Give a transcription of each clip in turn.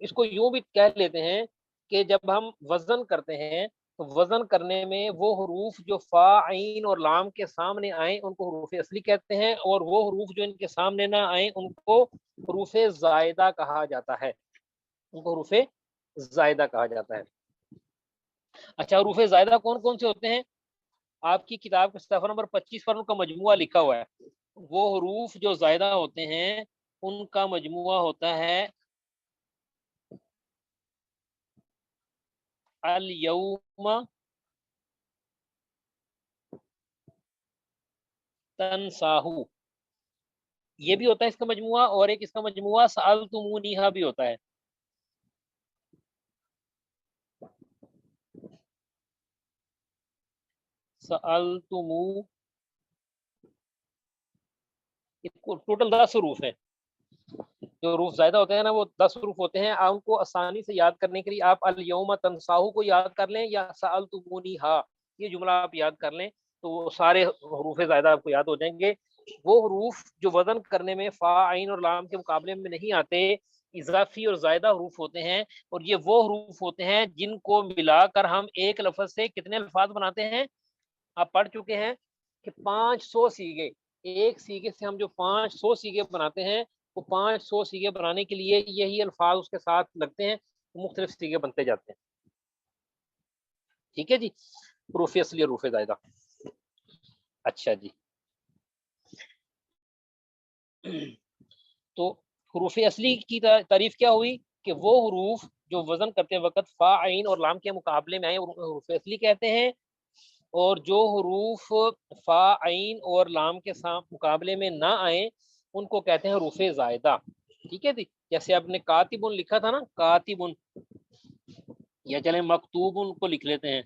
اس کو یوں بھی کہہ لیتے ہیں کہ جب ہم وزن کرتے ہیں تو وزن کرنے میں وہ حروف جو فا عین اور لام کے سامنے آئیں ان کو حروف اصلی کہتے ہیں، اور وہ حروف جو ان کے سامنے نہ آئیں ان کو حروف زائدہ کہا جاتا ہے، ان کو حروف زائدہ کہا جاتا ہے۔ اچھا، حروف زائدہ کون کون سے ہوتے ہیں؟ آپ کی کتاب کے صفحہ نمبر 25 پر ان کا مجموعہ لکھا ہوا ہے۔ وہ حروف جو زائدہ ہوتے ہیں ان کا مجموعہ ہوتا ہے الیوم تنساہو، یہ بھی ہوتا ہے اس کا مجموعہ، اور ایک اس کا مجموعہ سألتمونیہا بھی ہوتا ہے۔ سألتمو، ٹوٹل 10 حروف ہیں۔ جو حروف زائدہ ہوتے ہیں نا وہ 10 حروف ہوتے ہیں۔ آپ کو آسانی سے یاد کرنے کے لیے آپ الیوم تنساہو کو یاد کر لیں یا سألتمونیہا یہ جملہ آپ یاد کر لیں تو وہ سارے حروف زائدہ آپ کو یاد ہو جائیں گے۔ وہ حروف جو وزن کرنے میں فا عین اور لام کے مقابلے میں نہیں آتے، اضافی اور زائدہ حروف ہوتے ہیں، اور یہ وہ حروف ہوتے ہیں جن کو ملا کر ہم ایک لفظ سے کتنے الفاظ بناتے ہیں؟ آپ پڑھ چکے ہیں کہ 500 سیغے، ایک سیغے سے ہم جو 500 سیغے بناتے ہیں، وہ 500 سیغے بنانے کے لیے یہی الفاظ اس کے ساتھ لگتے ہیں، مختلف سیغے بنتے جاتے ہیں۔ ٹھیک ہے جی، حروف اصلی اور حروف زائدہ۔ اچھا جی، تو حروف اصلی کی تعریف کیا ہوئی کہ وہ حروف جو وزن کرتے وقت فا عین اور لام کے مقابلے میں آئے حروف اصلی کہتے ہیں، اور جو حروف فا عین اور لام کے مقابلے میں نہ آئیں ان کو کہتے ہیں حروف زائدہ۔ ٹھیک ہے جی، جیسے آپ نے کاتبن لکھا تھا نا، کاتبن، یا چلیں مکتوبن کو لکھ لیتے ہیں،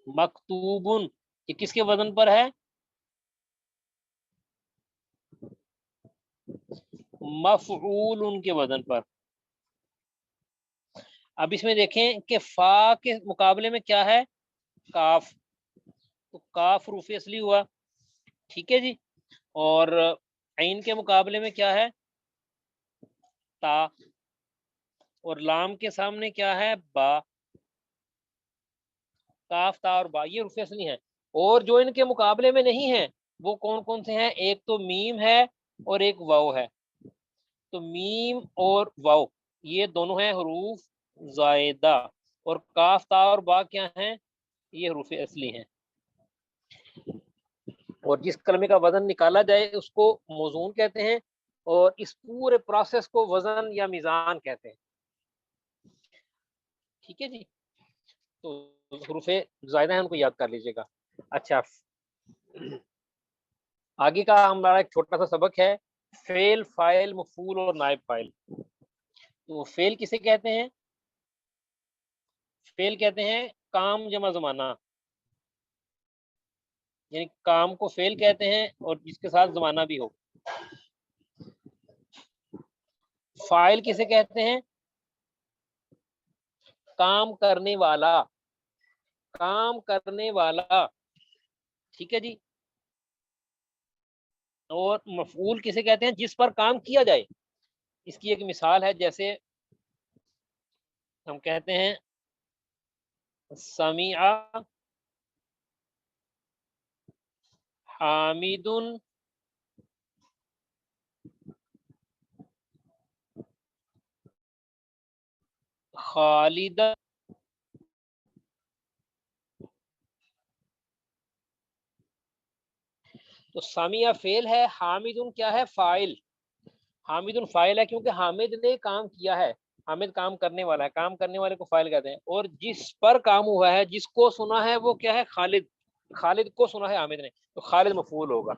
مکتوبن، یہ کس کے وزن پر ہے؟ مفعول ان کے وزن پر۔ اب اس میں دیکھیں کہ فا کے مقابلے میں کیا ہے؟ کاف، تو کاف حروف اصلی ہوا۔ ٹھیک ہے جی، اور عین کے مقابلے میں کیا ہے؟ تا، اور لام کے سامنے کیا ہے؟ با۔ کاف، تا اور با یہ حروف اصلی ہیں، اور جو ان کے مقابلے میں نہیں ہیں وہ کون کون سے ہیں؟ ایک تو میم ہے اور ایک واو ہے۔ تو میم اور واو یہ دونوں ہیں حروف زائدہ، اور کاف، تا اور با کیا ہیں؟ یہ حروف اصلی ہیں۔ اور جس کلمے کا وزن نکالا جائے اس کو موزون کہتے ہیں، اور اس پورے پروسیس کو وزن یا میزان کہتے ہیں۔ ٹھیک ہے جی، تو حروف زائدہ ہیں ان کو یاد کر لیجیے گا۔ اچھا، آگے کا ہمارا ایک چھوٹا سا سبق ہے فعل، فاعل، مفعول اور نائب فاعل۔ تو فعل کسے کہتے ہیں؟ فعل کہتے ہیں کام جمع زمانہ، یعنی کام کو فعل کہتے ہیں اور جس کے ساتھ زمانہ بھی ہو۔ فاعل کسے کہتے ہیں؟ کام کرنے والا، کام کرنے والا۔ ٹھیک ہے جی، اور مفعول کسے کہتے ہیں؟ جس پر کام کیا جائے۔ اس کی ایک مثال ہے، جیسے ہم کہتے ہیں سمیع حامد خالد۔ تو سمیع فعل ہے، حامد کیا ہے؟ فاعل۔ حامد فاعل ہے کیونکہ حامد نے کام کیا ہے، حامد کام کرنے والا ہے، کام کرنے والے کو فاعل کہتے ہیں، اور جس پر کام ہوا ہے، جس کو سنا ہے وہ کیا ہے؟ خالد۔ خالد کو سنا ہے حامد نے، تو خالد مفعول ہوگا۔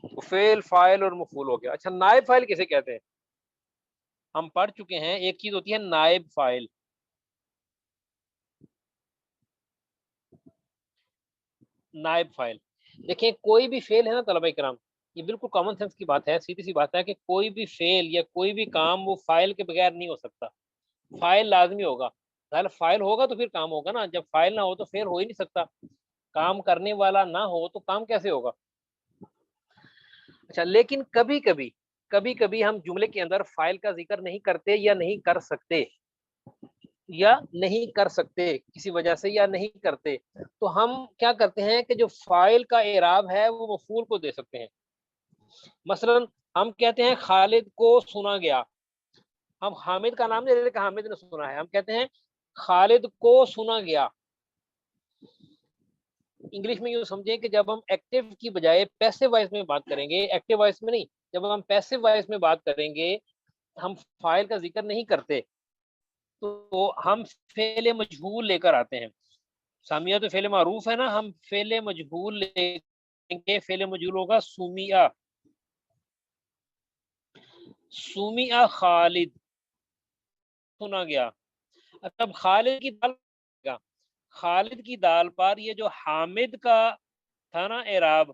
تو فعل، فاعل اور مفعول ہو گیا۔ اچھا، نائب فاعل کسے کہتے ہیں؟ ہم پڑھ چکے ہیں ایک چیز ہوتی ہے نائب فاعل۔ نائب فاعل، دیکھیں کوئی بھی فعل ہے نا طلبہ کرام، یہ بالکل کامن سینس کی بات ہے، سیدھی سی بات ہے کہ کوئی بھی فعل یا کوئی بھی کام وہ فاعل کے بغیر نہیں ہو سکتا، فاعل لازمی ہوگا۔ فاعل ہوگا تو پھر کام ہوگا نا، جب فاعل نہ ہو تو فعل ہو ہی نہیں سکتا، کام کرنے والا نہ ہو تو کام کیسے ہوگا؟ اچھا، لیکن کبھی کبھی کبھی کبھی ہم جملے کے اندر فاعل کا ذکر نہیں کرتے یا نہیں کر سکتے، یا نہیں کر سکتے کسی وجہ سے، یا نہیں کرتے، تو ہم کیا کرتے ہیں کہ جو فاعل کا اعراب ہے وہ مفعول کو دے سکتے ہیں۔ مثلا ہم کہتے ہیں خالد کو سنا گیا، ہم حامد کا نام نہیں لیتے کہ حامد نے سنا ہے، ہم کہتے ہیں خالد کو سنا گیا۔ انگلش میں یوں سمجھیں کہ جب ہم ایکٹیو کی بجائے پیسو وائس میں بات کریں گے، ایکٹیو وائس میں نہیں، جب ہم پیسو وائس میں بات کریں گے، ہم فاعل کا ذکر نہیں کرتے، تو ہم فعل مجہول لے کر آتے ہیں۔ سامیہ تو فعل معروف ہے نا، ہم فعل مجہول لے گے، فعل مجہول ہوگا سمیہ، سمیہ خالد، سنا گیا۔ اب خالد کی دال، خالد کی دال پر یہ جو حامد کا تھا نا اعراب،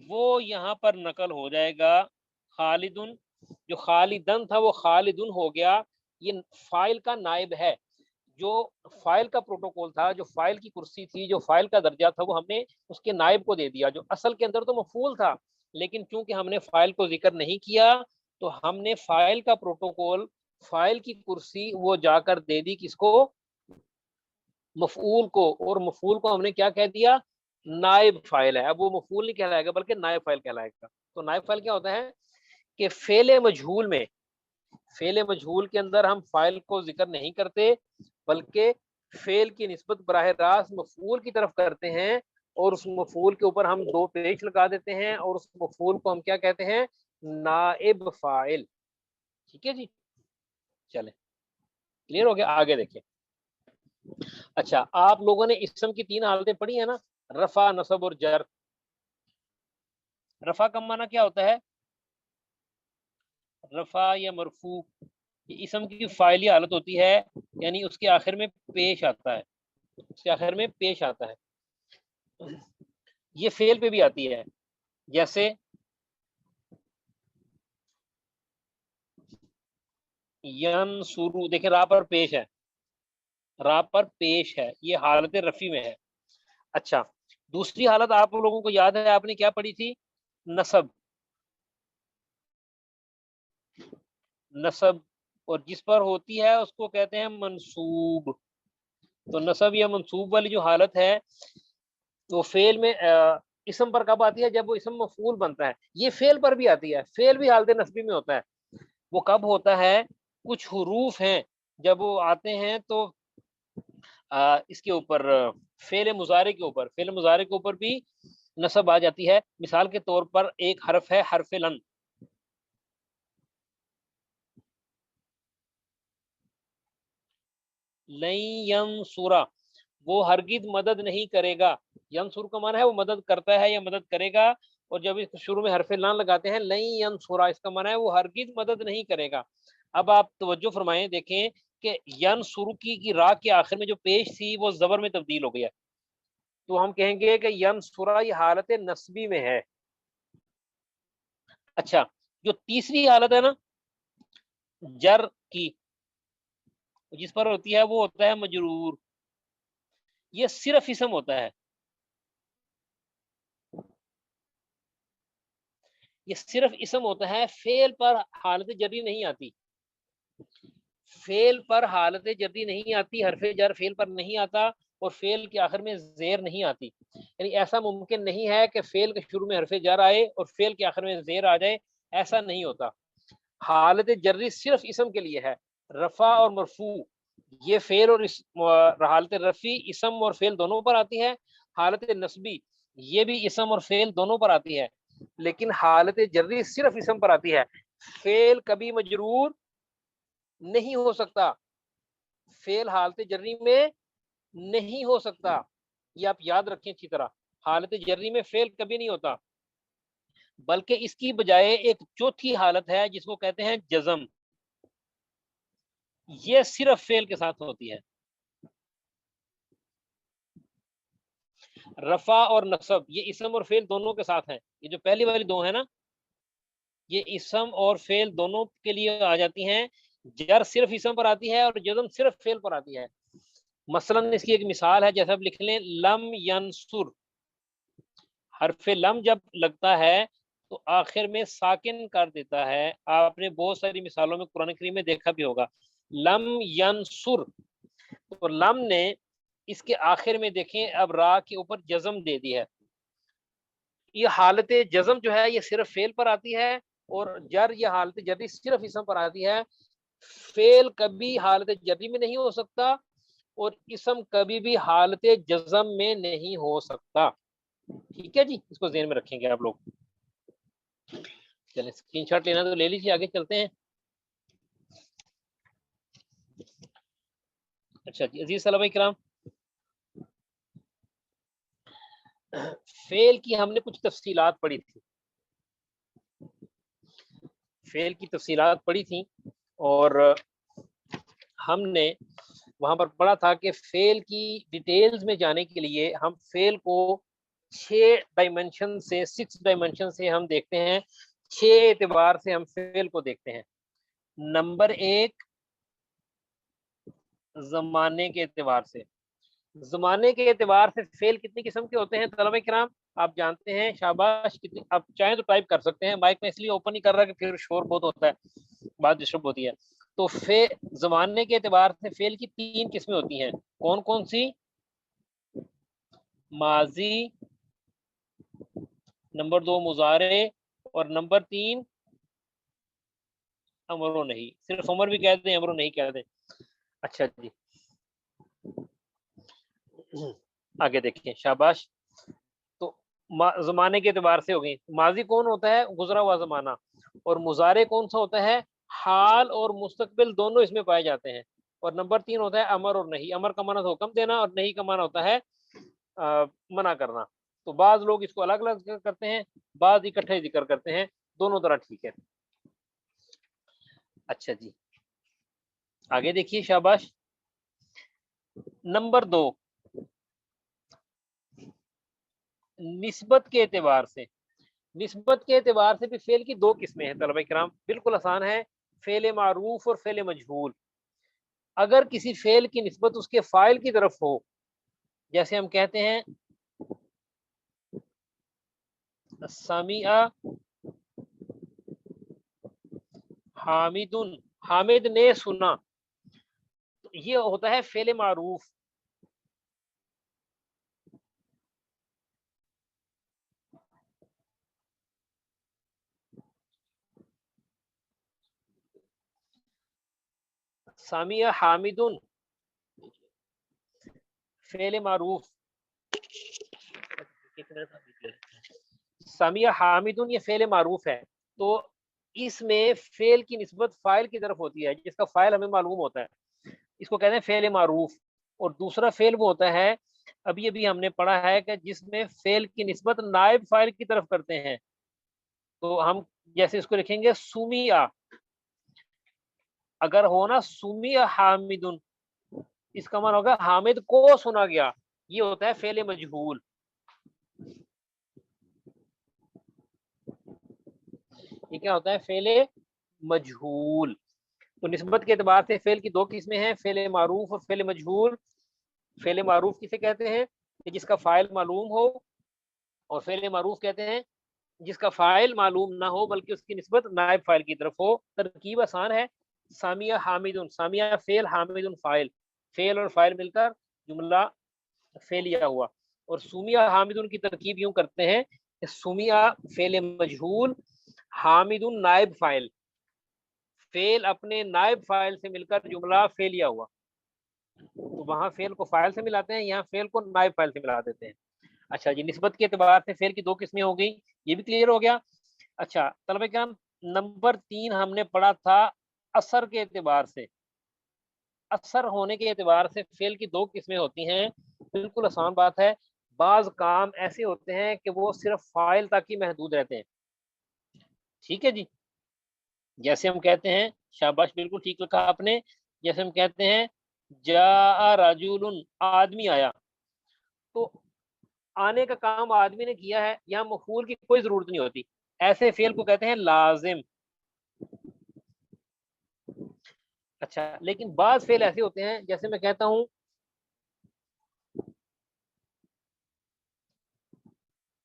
وہ یہاں پر نقل ہو جائے گا خالدن، جو خالدن تھا وہ خالدن ہو گیا۔ یہ فاعل کا نائب ہے، جو فاعل کا پروٹوکول تھا، جو فاعل کی کرسی تھی، جو فاعل کا درجہ تھا، وہ ہم نے اس کے نائب کو دے دیا، جو اصل کے اندر تو مفعول تھا، لیکن چونکہ ہم نے فاعل کو ذکر نہیں کیا تو ہم نے فاعل کا پروٹوکول، فاعل کی کرسی وہ جا کر دے دی کس کو؟ مفعول کو، اور مفعول کو ہم نے کیا کہہ دیا؟ نائب فاعل ہے۔ اب وہ مفعول نہیں کہلائے گا بلکہ نائب فاعل کہلائے گا۔ تو نائب فاعل کیا ہوتا ہے کہ فعل مجہول میں، فعل مجہول کے اندر ہم فاعل کو ذکر نہیں کرتے بلکہ فعل کی نسبت براہ راست مفعول کی طرف کرتے ہیں، اور اس مفعول کے اوپر ہم دو پیش لگا دیتے ہیں، اور اس مفعول کو ہم کیا کہتے ہیں؟ نائب فاعل۔ ٹھیک ہے جی، چلیں کلیئر ہو گیا؟ آگے دیکھیں۔ اچھا، آپ لوگوں نے اسم کی تین حالتیں پڑھی ہیں نا، رفع، نصب اور جر۔ رفع کا معنی کیا ہوتا ہے؟ رفع یا مرفوع، یہ اسم کی فاعلی حالت ہوتی ہے، یعنی اس کے آخر میں پیش آتا ہے، اس کے آخر میں پیش آتا ہے۔ یہ فعل پہ بھی آتی ہے، جیسے ینصرو، دیکھیں را پر پیش ہے، را پر پیش ہے، یہ حالت رفع میں ہے۔ اچھا، دوسری حالت آپ لوگوں کو یاد ہے، آپ نے کیا پڑھی تھی؟ نصب، نصب، اور جس پر ہوتی ہے اس کو کہتے ہیں منصوب۔ تو نصب یا منصوب والی جو حالت ہے وہ فعل میں اسم پر کب آتی ہے؟ جب وہ اسم مفعول بنتا ہے۔ یہ فعل پر بھی آتی ہے، فعل بھی حالت نصبی میں ہوتا ہے۔ وہ کب ہوتا ہے؟ کچھ حروف ہیں جب وہ آتے ہیں تو اس کے اوپر فعل مضارع کے اوپر، فعل مضارع کے اوپر بھی نصب آ جاتی ہے۔ مثال کے طور پر ایک حرف ہے حرف لن، لن ینصرا، وہ ہرگز مدد نہیں کرے گا۔ ینصر کا معنی ہے وہ مدد کرتا ہے یا مدد کرے گا، اور جب اس شروع میں حرف لام لگاتے ہیں لن ینصرا، اس کا معنی ہے وہ ہرگز مدد نہیں کرے گا۔ اب آپ توجہ فرمائیں، دیکھیں کہ ینصر کی را کے آخر میں جو پیش تھی وہ زبر میں تبدیل ہو گیا، تو ہم کہیں گے کہ ینصرا یہ حالت نصبی میں ہے۔ اچھا، جو تیسری حالت ہے نا جر کی، جس پر ہوتی ہے وہ ہوتا ہے مجرور، یہ صرف اسم ہوتا ہے، یہ صرف اسم ہوتا ہے، فعل پر حالت جری نہیں آتی، فعل پر حالت جری نہیں آتی، حرف جر فعل پر نہیں آتا، اور فعل کے آخر میں زیر نہیں آتی۔ یعنی ایسا ممکن نہیں ہے کہ فعل کے شروع میں حرف جر آئے اور فعل کے آخر میں زیر آ جائے، ایسا نہیں ہوتا۔ حالت جری صرف اسم کے لیے ہے۔ رفع اور مرفوع یہ فعل اور حالت رفع اسم اور فعل دونوں پر آتی ہے، حالت نصبی یہ بھی اسم اور فعل دونوں پر آتی ہے، لیکن حالت جری صرف اسم پر آتی ہے۔ فعل کبھی مجرور نہیں ہو سکتا، فعل حالت جری میں نہیں ہو سکتا، یہ آپ یاد رکھیں اچھی طرح، حالت جری میں فعل کبھی نہیں ہوتا، بلکہ اس کی بجائے ایک چوتھی حالت ہے جس کو کہتے ہیں جزم، یہ صرف فعل کے ساتھ ہوتی ہے۔ رفع اور نصب یہ اسم اور فعل دونوں کے ساتھ ہیں، یہ جو پہلی والی دو ہیں نا، یہ اسم اور فعل دونوں کے لیے آ جاتی ہیں۔ جر صرف اسم پر آتی ہے اور جزم صرف فعل پر آتی ہے۔ مثلا اس کی ایک مثال ہے، جیسے آپ لکھ لیں لم ینصر، حرف لم جب لگتا ہے تو آخر میں ساکن کر دیتا ہے. آپ نے بہت ساری مثالوں میں قرآن کریم میں دیکھا بھی ہوگا. لم ینصر، تو لم نے اس کے آخر میں دیکھیں اب را کے اوپر جزم دے دی ہے. یہ حالت جزم جو ہے یہ صرف فعل پر آتی ہے، اور جر یہ حالت جری صرف اسم پر آتی ہے. فعل کبھی حالت جری میں نہیں ہو سکتا، اور اسم کبھی بھی حالت جزم میں نہیں ہو سکتا. ٹھیک ہے جی، اس کو ذہن میں رکھیں گے آپ لوگ. چلیں اسکرین شاٹ لینا تو لے لیجیے، آگے چلتے ہیں. اچھا جی عزیز طلبہ کرام، فعل کی ہم نے کچھ تفصیلات پڑھی تھی. فعل کی تفصیلات پڑھی تھیں، اور ہم نے وہاں پر پڑھا تھا کہ فعل کی ڈیٹیلز میں جانے کے لیے ہم فعل کو 6 ڈائمنشن سے 6 ڈائمنشن سے ہم دیکھتے ہیں. 6 اعتبار سے ہم فعل کو دیکھتے ہیں. نمبر 1 زمانے کے اعتبار سے. زمانے کے اعتبار سے فعل کتنی قسم کے ہوتے ہیں طلبہ کرام؟ آپ جانتے ہیں، شاباش. کتنی آپ چاہیں تو ٹائپ کر سکتے ہیں، مائک میں اس لیے اوپن نہیں کر رہا کہ پھر شور بہت ہوتا ہے، بات ڈسٹرب ہوتی ہے. تو زمانے کے اعتبار سے فعل کی 3 قسمیں ہوتی ہیں. کون کون سی؟ ماضی، نمبر 2 مضارع، اور نمبر 3 امر و نہیں. صرف امر بھی کہہ دیں، امر و نہیں کہہ دیں. اچھا جی آگے دیکھیں، شاباش. تو زمانے کے اعتبار سے ہو گئی. ماضی کون ہوتا ہے؟ گزرا ہوا زمانہ. اور مضارع کون سا ہوتا ہے؟ حال اور مستقبل دونوں اس میں پائے جاتے ہیں. اور نمبر 3 ہوتا ہے امر اور نہیں. امر کا معنی حکم دینا، اور نہیں کا معنی ہوتا ہے منع کرنا. تو بعض لوگ اس کو الگ الگ ذکر کرتے ہیں، بعض اکٹھے ذکر کرتے ہیں. دونوں طرح ٹھیک ہے. اچھا جی آگے دیکھیے، شاباش. نمبر 2 نسبت کے اعتبار سے. نسبت کے اعتبار سے بھی فعل کی 2 قسمیں ہیں طلبہ کرام، بالکل آسان ہے. فعل معروف اور فعل مجہول. اگر کسی فعل کی نسبت اس کے فاعل کی طرف ہو، جیسے ہم کہتے ہیں سمیع حامد، حامد نے سنا، تو یہ ہوتا ہے فعل معروف. سمیع حامد فعل معروف. سمیع حامد یہ فعل معروف ہے. تو اس میں فعل کی نسبت فاعل کی طرف ہوتی ہے، جس کا فاعل ہمیں معلوم ہوتا ہے، اس کو کہتے ہیں فعل معروف. اور دوسرا فعل وہ ہوتا ہے، ابھی ہم نے پڑھا ہے، کہ جس میں فعل کی نسبت نائب فاعل کی طرف کرتے ہیں. تو ہم جیسے اس کو لکھیں گے سمیع. اگر ہونا سمیع حامد، اس کا معنی ہوگا حامد کو سنا گیا. یہ ہوتا ہے فعل مجہول. یہ کیا ہوتا ہے؟ فعل مجہول. تو نسبت کے اعتبار سے فعل کی 2 قسمیں ہیں، فعل معروف اور فعل مجہول. فعل معروف کسے کہتے ہیں؟ کہ جس کا فاعل معلوم ہو. اور فعل معروف کہتے ہیں جس کا فاعل معلوم نہ ہو بلکہ اس کی نسبت نائب فاعل کی طرف ہو. ترکیب آسان ہے. سمیع حامد، سمیع فعل، حامد فاعل. فعل اور فاعل مل کر جملہ فعلیہ ہوا. اور سمیع حامد کی ترکیب یوں کرتے ہیں کہ سمیع فعل مجہول، حامد نائب فاعل. فعل اپنے نائب فاعل سے مل کر جملہ فعلیہ ہوا. تو وہاں فعل کو فاعل سے ملاتے ہیں، یہاں فعل کو نائب فاعل سے ملا دیتے ہیں. اچھا جی، نسبت کے اعتبار سے فعل کی 2 قسمیں ہو گئی، یہ بھی کلیئر ہو گیا. اچھا طلبہ کرام، نمبر 3 ہم نے پڑھا تھا اثر کے اعتبار سے. اثر ہونے کے اعتبار سے فعل کی 2 قسمیں ہوتی ہیں. بالکل آسان بات ہے. بعض کام ایسے ہوتے ہیں کہ وہ صرف فاعل تک ہی محدود رہتے ہیں. ٹھیک ہے جی، جیسے ہم کہتے ہیں، شاباش بالکل ٹھیک لکھا آپ نے. جیسے ہم کہتے ہیں جاء رجل، آدمی آیا. تو آنے کا کام آدمی نے کیا ہے، یہاں مفعول کی کوئی ضرورت نہیں ہوتی. ایسے فعل کو کہتے ہیں لازم. اچھا لیکن بعض فعل ایسے ہوتے ہیں، جیسے میں کہتا ہوں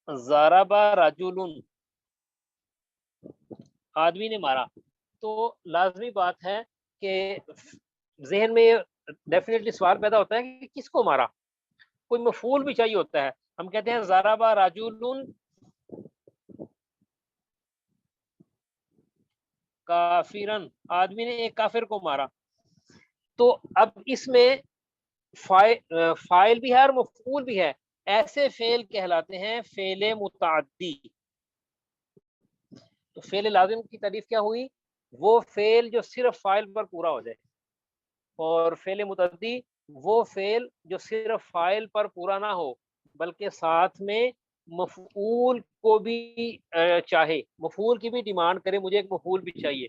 ضرب رجل، آدمی نے مارا، تو لازمی بات ہے کہ ذہن میں ڈیفینیٹلی سوال پیدا ہوتا ہے کہ کس کو مارا، کوئی مفعول بھی چاہیے ہوتا ہے. ہم کہتے ہیں ضربا رجل کافرن، آدمی نے ایک کافر کو مارا. تو اب اس میں فائل بھی ہے اور مفعول بھی ہے. ایسے فعل کہلاتے ہیں فعل متعدی. تو فعل لازم کی تعریف کیا ہوئی؟ وہ فعل جو صرف فائل پر پورا ہو جائے، اور فعل متعدی وہ فعل جو صرف فائل پر پورا نہ ہو بلکہ ساتھ میں مفعول کو بھی چاہے، مفعول کی بھی ڈیمانڈ کرے، مجھے ایک مفعول بھی چاہیے،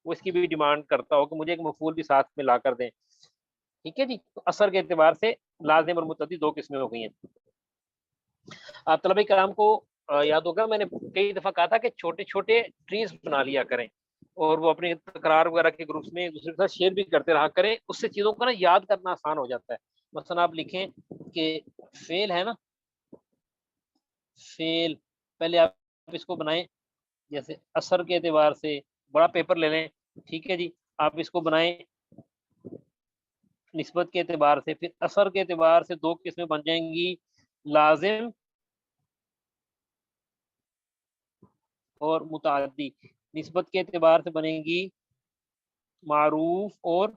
وہ اس کی بھی ڈیمانڈ کرتا ہو کہ مجھے ایک مفعول بھی ساتھ میں لا کر دیں. ٹھیک ہے جی. تو اثر کے اعتبار سے لازم اور متعدی دو قسمیں ہو گئی ہیں. آپ طلبہ کرام کو یاد ہوگا میں نے کئی دفعہ کہا تھا کہ چھوٹے چھوٹے ٹریز بنا لیا کریں، اور وہ اپنے تکرار وغیرہ کے گروپس میں ایک دوسرے کے ساتھ شیئر بھی کرتے رہا کریں. اس سے چیزوں کو نا یاد کرنا آسان ہو جاتا ہے. مثلا آپ لکھیں کہ فعل ہے نا، فعل پہلے آپ اس کو بنائیں، جیسے اثر کے اعتبار سے بڑا پیپر لے لیں. ٹھیک ہے جی. آپ اس کو بنائیں نسبت کے اعتبار سے، پھر اثر کے اعتبار سے دو قسمیں بن جائیں گی، لازم اور متعدی. نسبت کے اعتبار سے بنیں گی معروف اور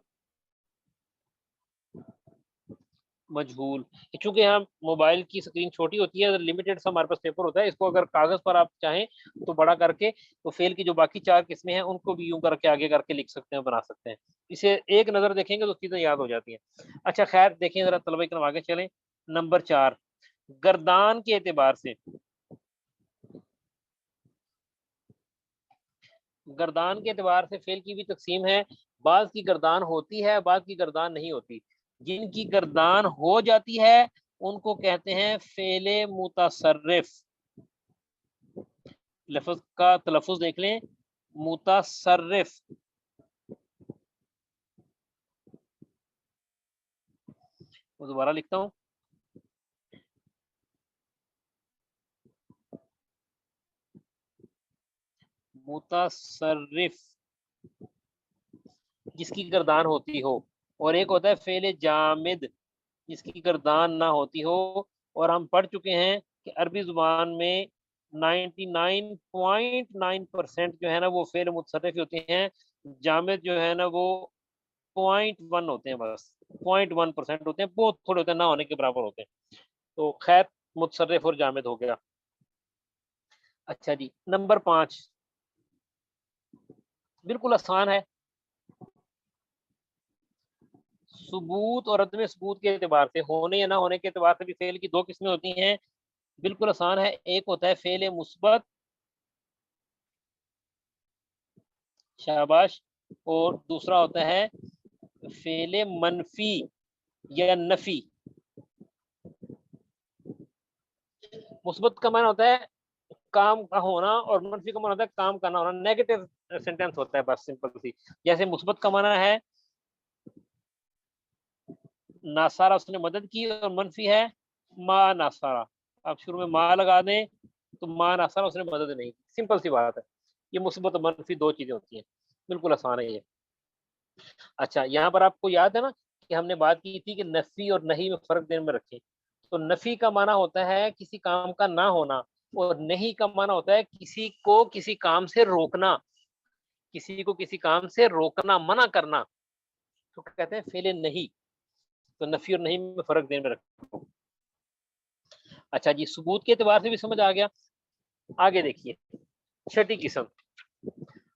مجہول. چونکہ یہاں موبائل کی اسکرین چھوٹی ہوتی ہے، لمیٹڈ سا ہمارے پاس پیپر ہوتا ہے، اس کو اگر کاغذ پر آپ چاہیں تو بڑا کر کے تو فعل کی جو باقی چار قسمیں ہیں ان کو بھی یوں کر کے آگے کر کے لکھ سکتے ہیں، بنا سکتے ہیں. اسے ایک نظر دیکھیں گے تو چیزیں یاد ہو جاتی ہیں. اچھا خیر، دیکھیں ذرا طلبہ کرام آگے چلیں. نمبر 4، گردان کے اعتبار سے. گردان کے اعتبار سے فعل کی بھی تقسیم ہے. بعض کی گردان ہوتی ہے، بعض کی گردان نہیں ہوتی. جن کی گردان ہو جاتی ہے ان کو کہتے ہیں فعل متصرف. لفظ کا تلفظ دیکھ لیں، متصرف. وہ دوبارہ لکھتا ہوں، متصرف جس کی گردان ہوتی ہو، اور ایک ہوتا ہے فعل جامد جس کی گردان نہ ہوتی ہو. اور ہم پڑھ چکے ہیں کہ عربی زبان میں 99.9% جو ہے نا وہ فعل متصرف ہوتے ہیں. جامد جو ہے نا وہ 0.1 ہوتے ہیں، بس 0.1% ہوتے ہیں، بہت تھوڑے ہوتے ہیں، نہ ہونے کے برابر ہوتے ہیں. تو خیر، متصرف اور جامد ہو گیا. اچھا جی. نمبر 5 بالکل آسان ہے. ثبوت اور عدم ثبوت کے اعتبار سے، ہونے یا نہ ہونے کے اعتبار سے بھی فعل کی دو قسمیں ہوتی ہیں. بالکل آسان ہے. ایک ہوتا ہے فعل مثبت، شاباش، اور دوسرا ہوتا ہے فعل منفی یا نفی. مثبت کا معنی ہوتا ہے کام کا ہونا، اور منفی کا معنی ہوتا ہے کام کا نہ ہونا. نیگیٹو سینٹینس ہوتا ہے، بس سمپل سی. جیسے مثبت کا معنی ہے ناصارہ اس نے مدد کی، اور منفی ہے ما ناصارہ. آپ شروع میں ما لگا دیں تو ما ناصارہ اس نے مدد نہیں کی. سمپل سی بات ہے. یہ مثبت اور منفی دو چیزیں ہوتی ہیں. بالکل آسان ہے یہ. اچھا، یہاں پر آپ کو یاد ہے نا کہ ہم نے بات کی تھی کہ نفی اور نہیں میں فرق دین میں رکھیں. تو نفی کا معنی ہوتا ہے کسی کام کا نہ ہونا، اور نہیں کا معنی ہوتا ہے کسی کو کسی کام سے روکنا، کسی کو کسی کام سے روکنا، منع کرنا. تو کہتے ہیں فعل نہیں. تو نفی اور نہیں میں فرق دین میں رکھیں. اچھا جی. ثبوت کے اعتبار سے بھی سمجھ آ گیا. آگے دیکھیے چھٹی قسم.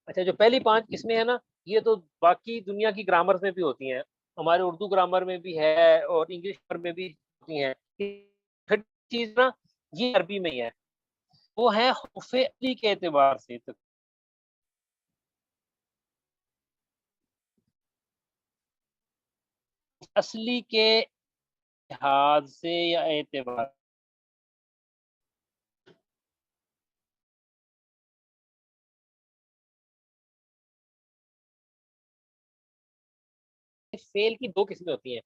اچھا، جو پہلی 5 قسمیں ہیں نا، یہ تو باقی دنیا کی گرامر میں بھی ہوتی ہیں، ہمارے اردو گرامر میں بھی ہے اور انگلش گرامر میں بھی ہوتی ہیں. چھٹی چیز نا یہ عربی میں ہی ہے، وہ ہے حروف اصلی کے اعتبار سے. اصلی کے لحاظ سے یا اعتبار فعل کی دو قسمیں ہوتی ہیں.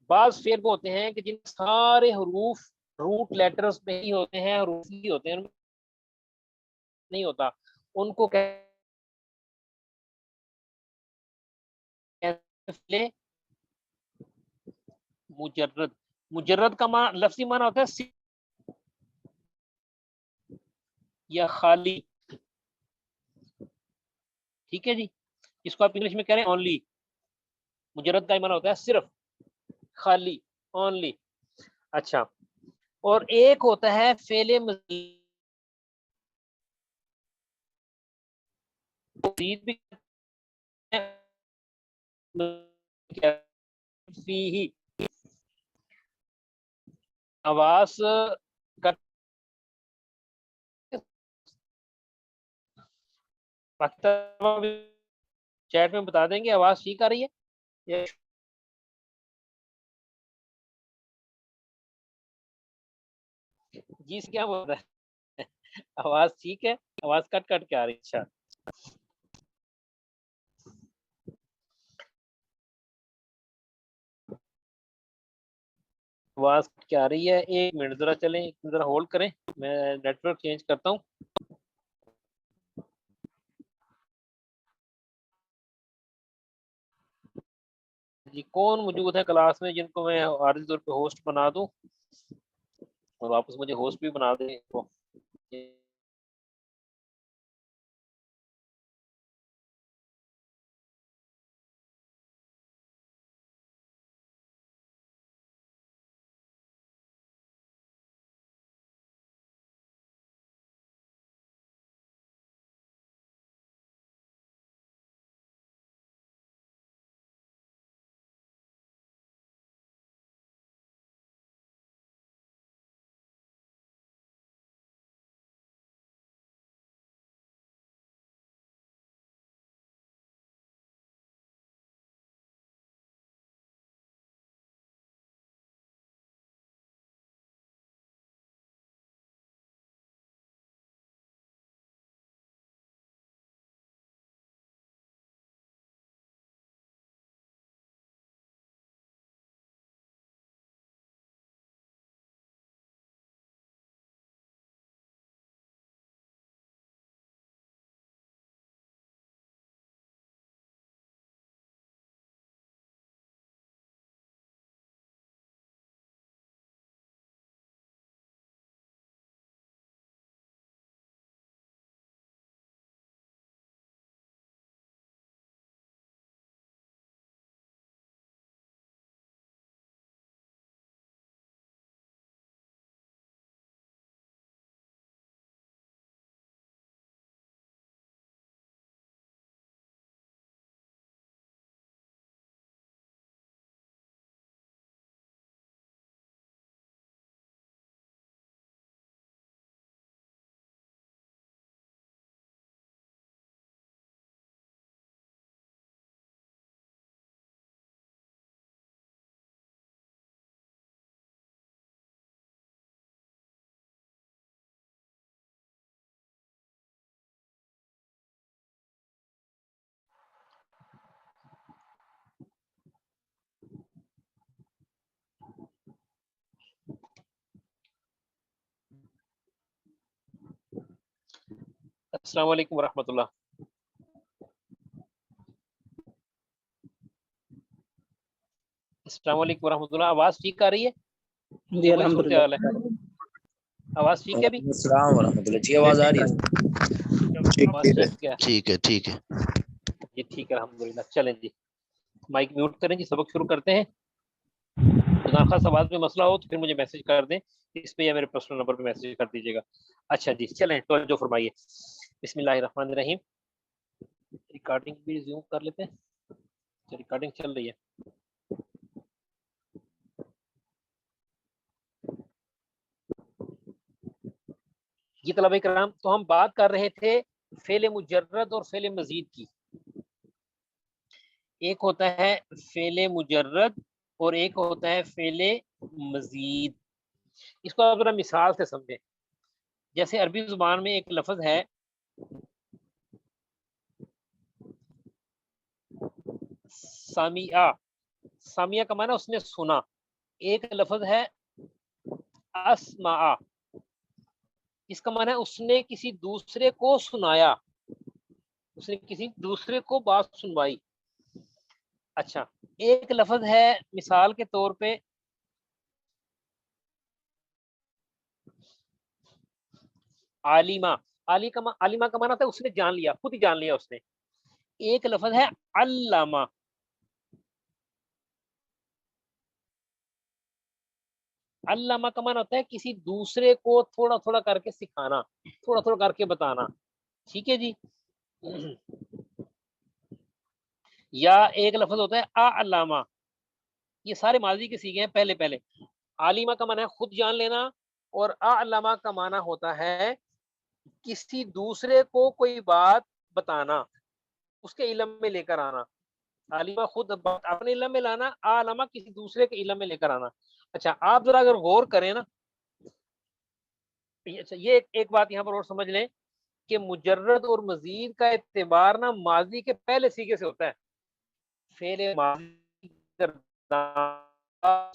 بعض فعل وہ ہوتے ہیں کہ جن سارے حروف روٹ لیٹرز میں ہی ہوتے ہیں، حروف ہی ہوتے ہیں، نہیں ہوتا، ان کو فعل مجرد. مجرد کا معنی لفظی معنی ہوتا ہے یا خالی. ٹھیک ہے جی, اس کو آپ انگلش میں کہہ رہے ہیں اونلی. مجرد کا معنی ہوتا ہے صرف, خالی, اونلی. اچھا, اور ایک ہوتا ہے فعل مزید بھی فی آواز چیٹ میں بتا دیں گے آواز ٹھیک آ رہی ہے. جی کیا بول رہا ہے, آواز ٹھیک ہے, آواز کٹ کٹ کے آ رہی ہے. اچھا, آواز کیا آ رہی ہے, ایک منٹ ذرا چلیں, ذرا ہولڈ کریں, میں نیٹ ورک چینج کرتا ہوں. جی کون موجود ہے کلاس میں جن کو میں عارضی طور پہ ہوسٹ بنا دوں, اور واپس مجھے ہوسٹ بھی بنا دیں. السلام علیکم ورحمۃ اللہ. السلام علیکم ورحمۃ اللہ, آواز ٹھیک آ رہی ہے جی یا وہی الحمد صورتحال ہے؟ آواز ٹھیک ہے ابھی؟ السلام ورحمۃ اللہ. جی آواز آ رہی ہے؟ آواز ٹھیک ہے ٹھیک ہے ٹھیک ہے. جی ٹھیک ہے الحمدللہ. چلیں جی مائک میوٹ کریں جی, سبق شروع کرتے ہیں. خدا خواص آواز میں مسئلہ ہو تو پھر مجھے میسج کر دیں اس پہ یا میرے پرسنل نمبر پہ میسج کر دیجیے گا. اچھا جی چلیں توجہ فرمائیے. بسم اللہ الرحمن الرحیم. ریکارڈنگ بھی ریزیوم کر لیتے ہیں, ریکارڈنگ چل رہی ہے. یہ طلبہ کرام, تو ہم بات کر رہے تھے فعل مجرد اور فعل مزید کی. ایک ہوتا ہے فعل مجرد اور ایک ہوتا ہے فعل مزید. اس کو آپ ذرا مثال سے سمجھیں. جیسے عربی زبان میں ایک لفظ ہے سامعہ. سامعہ کا معنی اس نے سنا. ایک لفظ ہے اسمع, اس کا معنی ہے اس نے کسی دوسرے کو سنایا, اس نے کسی دوسرے کو بات سنوائی. اچھا ایک لفظ ہے مثال کے طور پہ عالمہ، عالمہ کا معنی تھا اس نے جان لیا، خود ہی جان لیا اس نے. ایک لفظ ہے علامہ، علامہ کا معنی ہوتا ہے کسی دوسرے کو تھوڑا تھوڑا کر کے سکھانا، تھوڑا تھوڑا کر کے بتانا. ٹھیک ہے جی. یا ایک لفظ ہوتا ہے اعلامہ، یہ سارے ماضی کے صیغے ہیں پہلے پہلے. عالمہ کا معنی ہے خود جان لینا، اور اعلامہ کا معنی ہوتا ہے کسی دوسرے کو کوئی بات بتانا، اس کے علم میں لے کر آنا. عالمہ خود اپنے علم میں لانا، اعلامہ کسی دوسرے کے علم میں لے کر آنا. اچھا آپ ذرا اگر غور کریں نا، اچھا یہ ایک بات یہاں پر اور سمجھ لیں کہ مجرد اور مزید کا اعتبار نا ماضی کے پہلے سیغے سے ہوتا ہے. فعل ماضی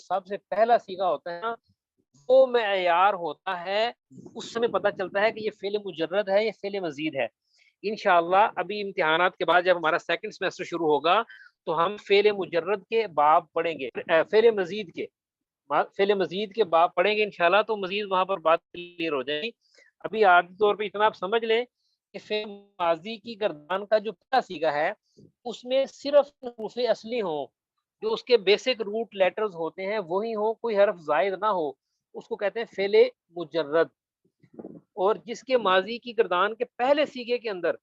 سب سے پہلا سیغہ ہوتا ہے نا، وہ معیار ہوتا ہے، اس سمے پتہ چلتا ہے کہ یہ فعل مجرد ہے، یہ فعل مزید ہے. انشاءاللہ ابھی امتحانات کے بعد جب ہمارا سیکنڈ سیمسٹر شروع ہوگا تو ہم فعل مجرد کے باب پڑھیں گے، فعل مزید کے باب پڑھیں گے انشاءاللہ، تو مزید وہاں پر بات کلیئر ہو جائے گی. ابھی عادی طور پہ اتنا آپ سمجھ لیں کہ فعل ماضی کی گردان کا جو پہلا سیغہ ہے اس میں صرف حروف اصلی ہوں، جو اس کے بیسک روٹ لیٹرز ہوتے ہیں وہی ہوں، کوئی حرف زائد نہ ہو، اس کو کہتے ہیں فعل مجرد. اور جس کے ماضی کی گردان کے پہلے سیغے کے اندر،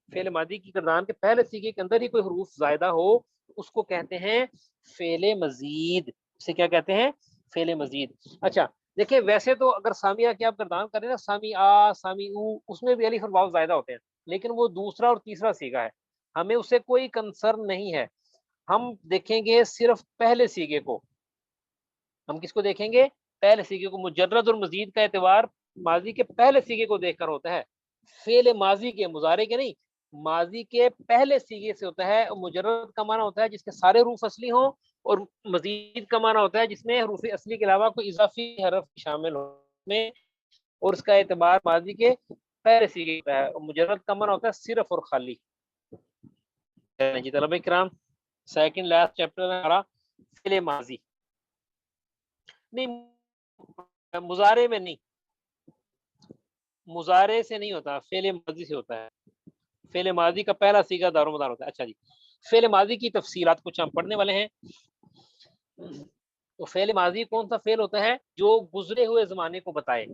فعل ماضی کی گردان کے پہلے سیغے کے اندر ہی کوئی حروف زائدہ ہو، اس کو کہتے ہیں فعل مزید. اسے کیا کہتے ہیں؟ فعل مزید. اچھا دیکھیں ویسے تو اگر سامیہ کی آپ گردان کریں نا، سامی آ، سامی او، اس میں بھی الف اور واو زائدہ ہوتے ہیں، لیکن وہ دوسرا اور تیسرا سیغہ ہے، ہمیں اسے کوئی کنسرن نہیں ہے. ہم دیکھیں گے صرف پہلے سیغے کو. ہم کس کو دیکھیں گے؟ پہلے سیغے کو. مجرد اور مزید کا اعتبار ماضی کے پہلے سیغے کو دیکھ کر ہوتا ہے، فعل ماضی کے، مضارع کے نہیں، ماضی کے پہلے سیغے سے ہوتا ہے. مجرد کا معنی ہوتا ہے جس کے سارے حروف اصلی ہوں، اور مزید کا معنی ہوتا ہے جس میں حروف اصلی کے علاوہ کوئی اضافی حرف شامل ہو میں، اور اس کا اعتبار ماضی کے پہلے سیغے ہوتا ہے. مجرد کا معنی ہوتا ہے صرف اور خالی. جی طلبہ کرام سیکنڈ لاسٹ چیپٹر ہے ہمارا فعل ماضی. نہیں مضارع میں نہیں، مضارع سے نہیں ہوتا، فعل ماضی سے ہوتا ہے. فعل ماضی کا پہلا سیغہ دار و مدار ہوتا ہے. اچھا جی فعل ماضی کی تفصیلات کچھ ہم پڑھنے والے ہیں. تو فعل ماضی کون سا فعل ہوتا ہے؟ جو گزرے ہوئے زمانے کو بتائے،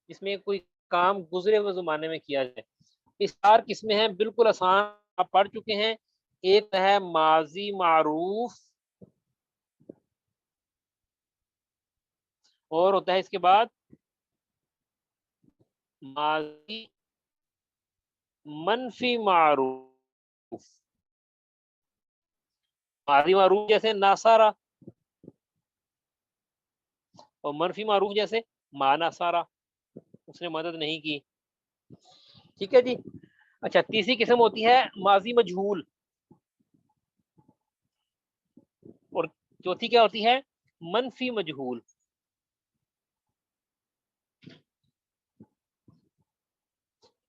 جس میں کوئی کام گزرے ہوئے زمانے میں کیا جائے. اس 4 قسمیں ہیں، بالکل آسان آپ پڑھ چکے ہیں. ایک ہے ماضی معروف، اور ہوتا ہے اس کے بعد ماضی منفی معروف. ماضی معروف جیسے ناسارا، اور منفی معروف جیسے ما ناسارا، اس نے مدد نہیں کی. ٹھیک ہے جی. اچھا تیسری قسم ہوتی ہے ماضی مجہول، اور چوتھی کیا ہوتی ہے؟ منفی مجہول.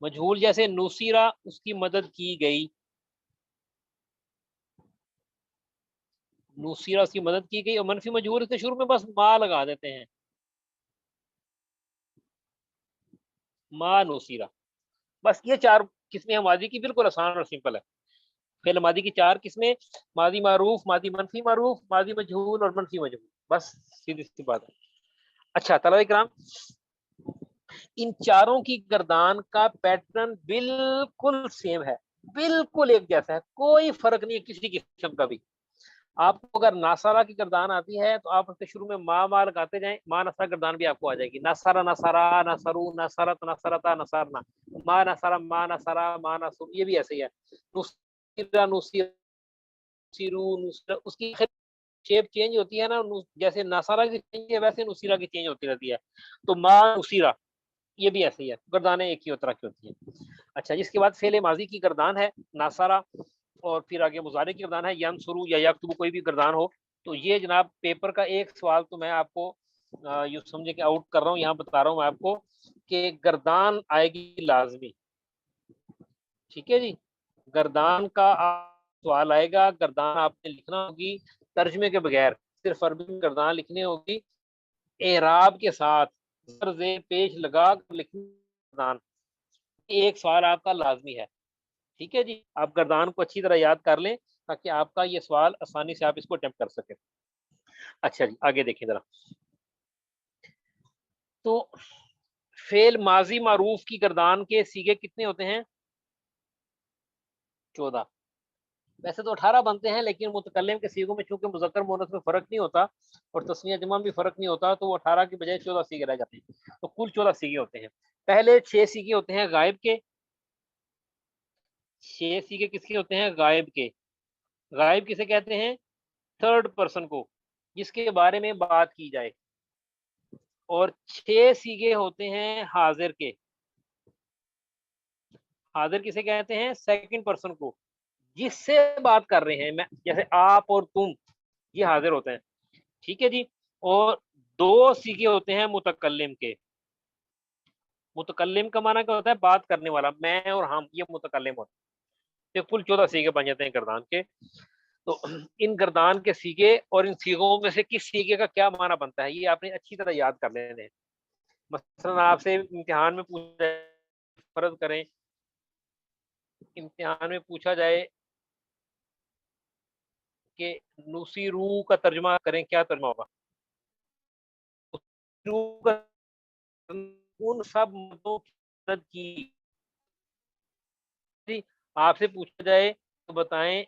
مجہول جیسے نصیرہ، اس کی مدد کی گئی، نصیرہ اس کی مدد کی گئی. اور منفی مجہول کے شروع میں بس ما لگا دیتے ہیں، ما نصیرہ. بس یہ 4 قسمیں ماضی کی، بالکل آسان اور سمپل ہے. فعل ماضی کی 4 قسمیں: ماضی معروف، ماضی منفی معروف، ماضی مجہول اور منفی مجہول. بس سیدھی سی بات ہے. اچھا طلبہ کرام ان چاروں کی گردان کا پیٹرن بالکل سیم ہے، بالکل ایک جیسا ہے، کوئی فرق نہیں ہے کسی قسم کا بھی. آپ کو اگر ناسارا کی گردان آتی ہے تو آپ اس کے شروع میں ما لگاتے جائیں، ما ناسارا گردان بھی آپ کو آ جائے گی. ناسارا ناسارا، ناسرو ناسرت، ناسرتا ناسارنا، ما ناسارا ما ناسارا ما ناسر، یہ بھی ایسے ہی ہے. نصیرہ نصیرہ اس کی شیپ چینج ہوتی ہے نا، جیسے ناسارا کی چینج ہے ویسے نصیرہ کی چینج ہوتی رہتی ہے. تو ما نصیرہ یہ بھی ایسے ہی ہے، گردانیں ایک ہی طرح کی ہوتی ہیں. اچھا جس کے بعد فعل ماضی کی گردان ہے ناسارا، اور پھر آگے مضارع کی گردان ہے ینصرو یا یکتب، کوئی بھی گردان ہو. تو یہ جناب پیپر کا ایک سوال تو میں آپ کو یوں سمجھے کہ آؤٹ کر رہا ہوں، یہاں بتا رہا ہوں میں آپ کو کہ گردان آئے گی لازمی. ٹھیک ہے جی. گردان کا سوال آئے گا، گردان آپ نے لکھنا ہوگی ترجمے کے بغیر، صرف عربی میں گردان لکھنی ہوگی اعراب کے ساتھ، زر زیر پیش لگا کر لکھنی گردان. ایک سوال آپ کا لازمی ہے. ٹھیک ہے جی، آپ گردان کو اچھی طرح یاد کر لیں تاکہ آپ کا یہ سوال آسانی سے آپ اس کو اٹیمپٹ کر سکیں. اچھا جی آگے دیکھیں ذرا. تو فعل ماضی معروف کی گردان کے سیغے کتنے ہوتے ہیں؟ 14. ویسے تو 18 بنتے ہیں، لیکن متکلم کے سیغوں میں چونکہ مذکر مؤنث میں فرق نہیں ہوتا اور تسنیہ جمع میں بھی فرق نہیں ہوتا، تو وہ 18 کی بجائے 14 سیغے رہ جاتے ہیں. تو کل 14 سیغے ہوتے ہیں. پہلے 6 سیغے ہوتے ہیں غائب کے. 6 سیغے کس کے ہوتے ہیں؟ غائب کے. غائب کسے کہتے ہیں؟ تھرڈ پرسن کو، جس کے بارے میں بات کی جائے. اور 6 سیغے ہوتے ہیں حاضر کے. حاضر کسے کہتے ہیں؟ سیکنڈ پرسن کو، جس سے بات کر رہے ہیں. میں جیسے آپ اور تم، یہ حاضر ہوتے ہیں. ٹھیک ہے جی. اور 2 سیغے ہوتے ہیں متکلم کے. متکلم کا معنی کیا ہوتا ہے؟ بات کرنے والا. میں اور ہم، یہ متکلم ہوتا ہے. یہ کل 14 سیغے بن جاتے ہیں گردان کے. تو ان گردان کے سیغے اور ان سیغوں میں سے کس سیغے کا کیا معنی بنتا ہے، یہ آپ نے اچھی طرح یاد کر لینے ہیں. مثلا آپ سے امتحان میں پوچھا جائے، فرض کریں امتحان میں پوچھا جائے کہ نصیرو کا ترجمہ کریں، کیا ترجمہ ہوگا؟ ان سب مردوں کی مدد کی. آپ سے پوچھا جائے تو بتائیں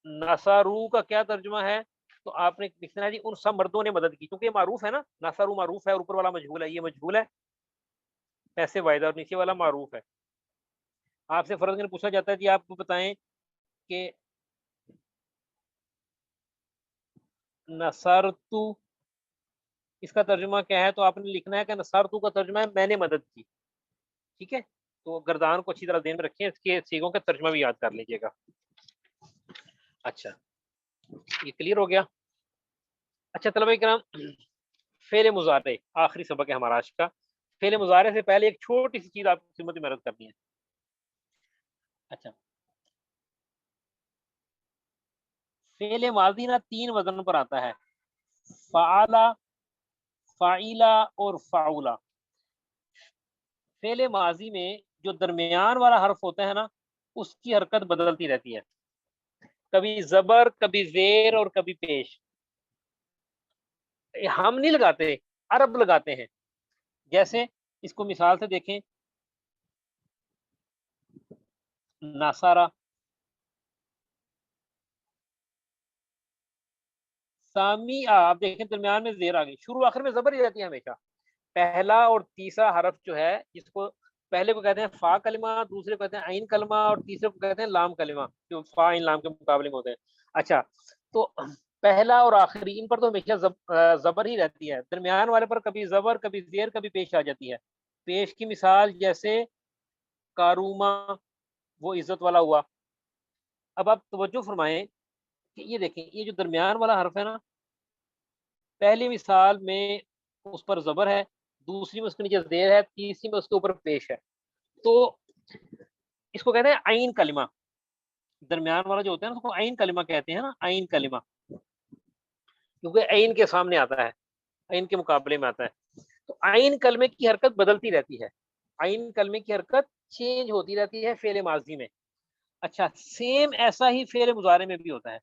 نصارو کا کیا ترجمہ ہے؟ تو آپ نے لکھنا ہے جی ان سب مردوں نے مدد کی، کیونکہ یہ معروف ہے نا. نصارو معروف ہے اور اوپر والا مجہول ہے، یہ مجہول ہے پیسے واحد، اور نیچے والا معروف ہے. آپ سے فرض میں پوچھا جاتا ہے جی آپ کو بتائیں کہ نصرتو اس کا ترجمہ کیا ہے؟ تو آپ نے لکھنا ہے کہ نصرتو کا ترجمہ ہے میں نے مدد کی. ٹھیک ہے. تو گردان کو اچھی طرح ذہن میں رکھیں، اس کے سیغوں کا ترجمہ بھی یاد کر لیجیے گا. اچھا یہ کلیئر ہو گیا. اچھا طلبہ کرام، فعل مضارع آخری سبق ہے ہمارا آج کا. فعل مضارع سے پہلے ایک چھوٹی سی چیز آپ کی خدمت میں عرض کرنی ہے. اچھا فعل ماضی نا 3 وزن پر آتا ہے، فعلا، فاعلا اور فعولا. فعل ماضی میں جو درمیان والا حرف ہوتا ہے نا، اس کی حرکت بدلتی رہتی ہے. کبھی زبر، کبھی زیر اور کبھی پیش. ہم نہیں لگاتے، عرب لگاتے ہیں. جیسے اس کو مثال سے دیکھیں، ناصارا، سامی. آپ دیکھیں درمیان میں زیر آ گئی، شروع آخر میں زبر ہی رہتی ہے ہمیشہ. پہلا اور تیسرا حرف جو ہے، جس کو پہلے کو کہتے ہیں فا کلمہ، دوسرے کو کہتے ہیں عین کلمہ، اور تیسرے کو کہتے ہیں لام کلمہ، جو فا عین لام کے مقابلے میں ہوتے ہیں. اچھا تو پہلا اور آخری ان پر تو ہمیشہ زبر ہی رہتی ہے. درمیان والے پر کبھی زبر، کبھی زیر، کبھی پیش آ جاتی ہے. پیش کی مثال جیسے کاروما، وہ عزت والا ہوا. اب آپ توجہ فرمائیں کہ یہ دیکھیں، یہ جو درمیان والا حرف ہے نا، پہلی مثال میں اس پر زبر ہے، دوسری میں اس کے نیچے زیر ہے، تیسری میں اس کے اوپر پیش ہے. تو اس کو کہتے ہیں عین کلمہ. درمیان والا جو ہوتا ہے نا، اس کو عین کلمہ کہتے ہیں نا، عین کلمہ، کیونکہ عین کے سامنے آتا ہے، عین کے مقابلے میں آتا ہے. تو عین کلمے کی حرکت بدلتی رہتی ہے، عین کلمے کی حرکت چینج ہوتی رہتی ہے فعل ماضی میں. اچھا سیم ایسا ہی فعل مضارع میں بھی ہوتا ہے.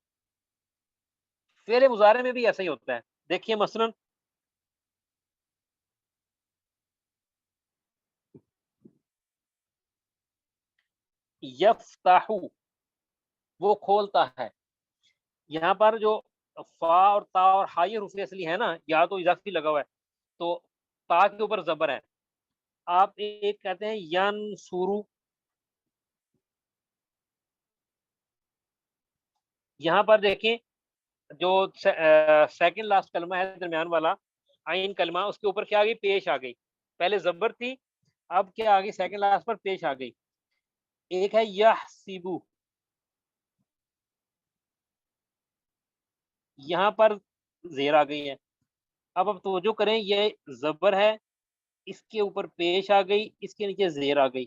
فعل مضارع میں بھی ایسا ہی ہوتا ہے. دیکھیے مثلا یفتح، وہ کھولتا ہے. یہاں پر جو فا اور تا اور ہا یہ حروف اصلی ہے نا، یا تو اضافی لگا ہوا ہے، تو تا کے اوپر زبر ہے. آپ ایک کہتے ہیں ینصرو، یہاں پر دیکھیں جو سیکنڈ لاسٹ کلمہ ہے درمیان والا عین کلمہ، اس کے اوپر کیا آ گئی؟ پیش آ گئی. پہلے زبر تھی، اب کیا آ گئی؟ سیکنڈ لاسٹ پر پیش آ گئی. ایک ہے یحسبو، یہاں پر زیر آ گئی ہے. اب توجہ کریں، یہ زبر ہے، اس کے اوپر پیش آ گئی، اس کے نیچے زیر آ گئی.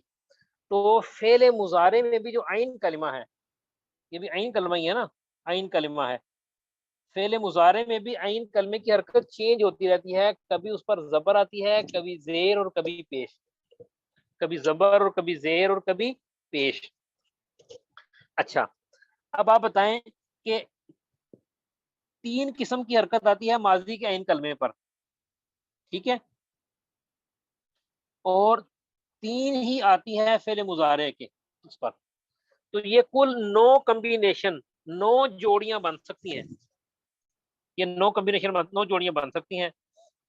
تو فعل مضارع میں بھی جو عین کلمہ ہے یہ بھی عین کلمہ ہی ہے نا، عین کلمہ ہے. فعل مضارع میں بھی عین کلمے کی حرکت چینج ہوتی رہتی ہے، کبھی اس پر زبر آتی ہے، کبھی زیر اور کبھی پیش، کبھی زبر اور کبھی زیر اور کبھی پیش. اچھا اب آپ بتائیں کہ 3 قسم کی حرکت آتی ہے ماضی کے عین کلمے پر، ٹھیک ہے، اور 3 ہی آتی ہے فعل مضارع کے اس پر. تو یہ کل 9 کمبینیشن، 9 جوڑیاں بن سکتی ہیں. یہ 9 کمبینیشن 9 جوڑیاں بن سکتی ہیں.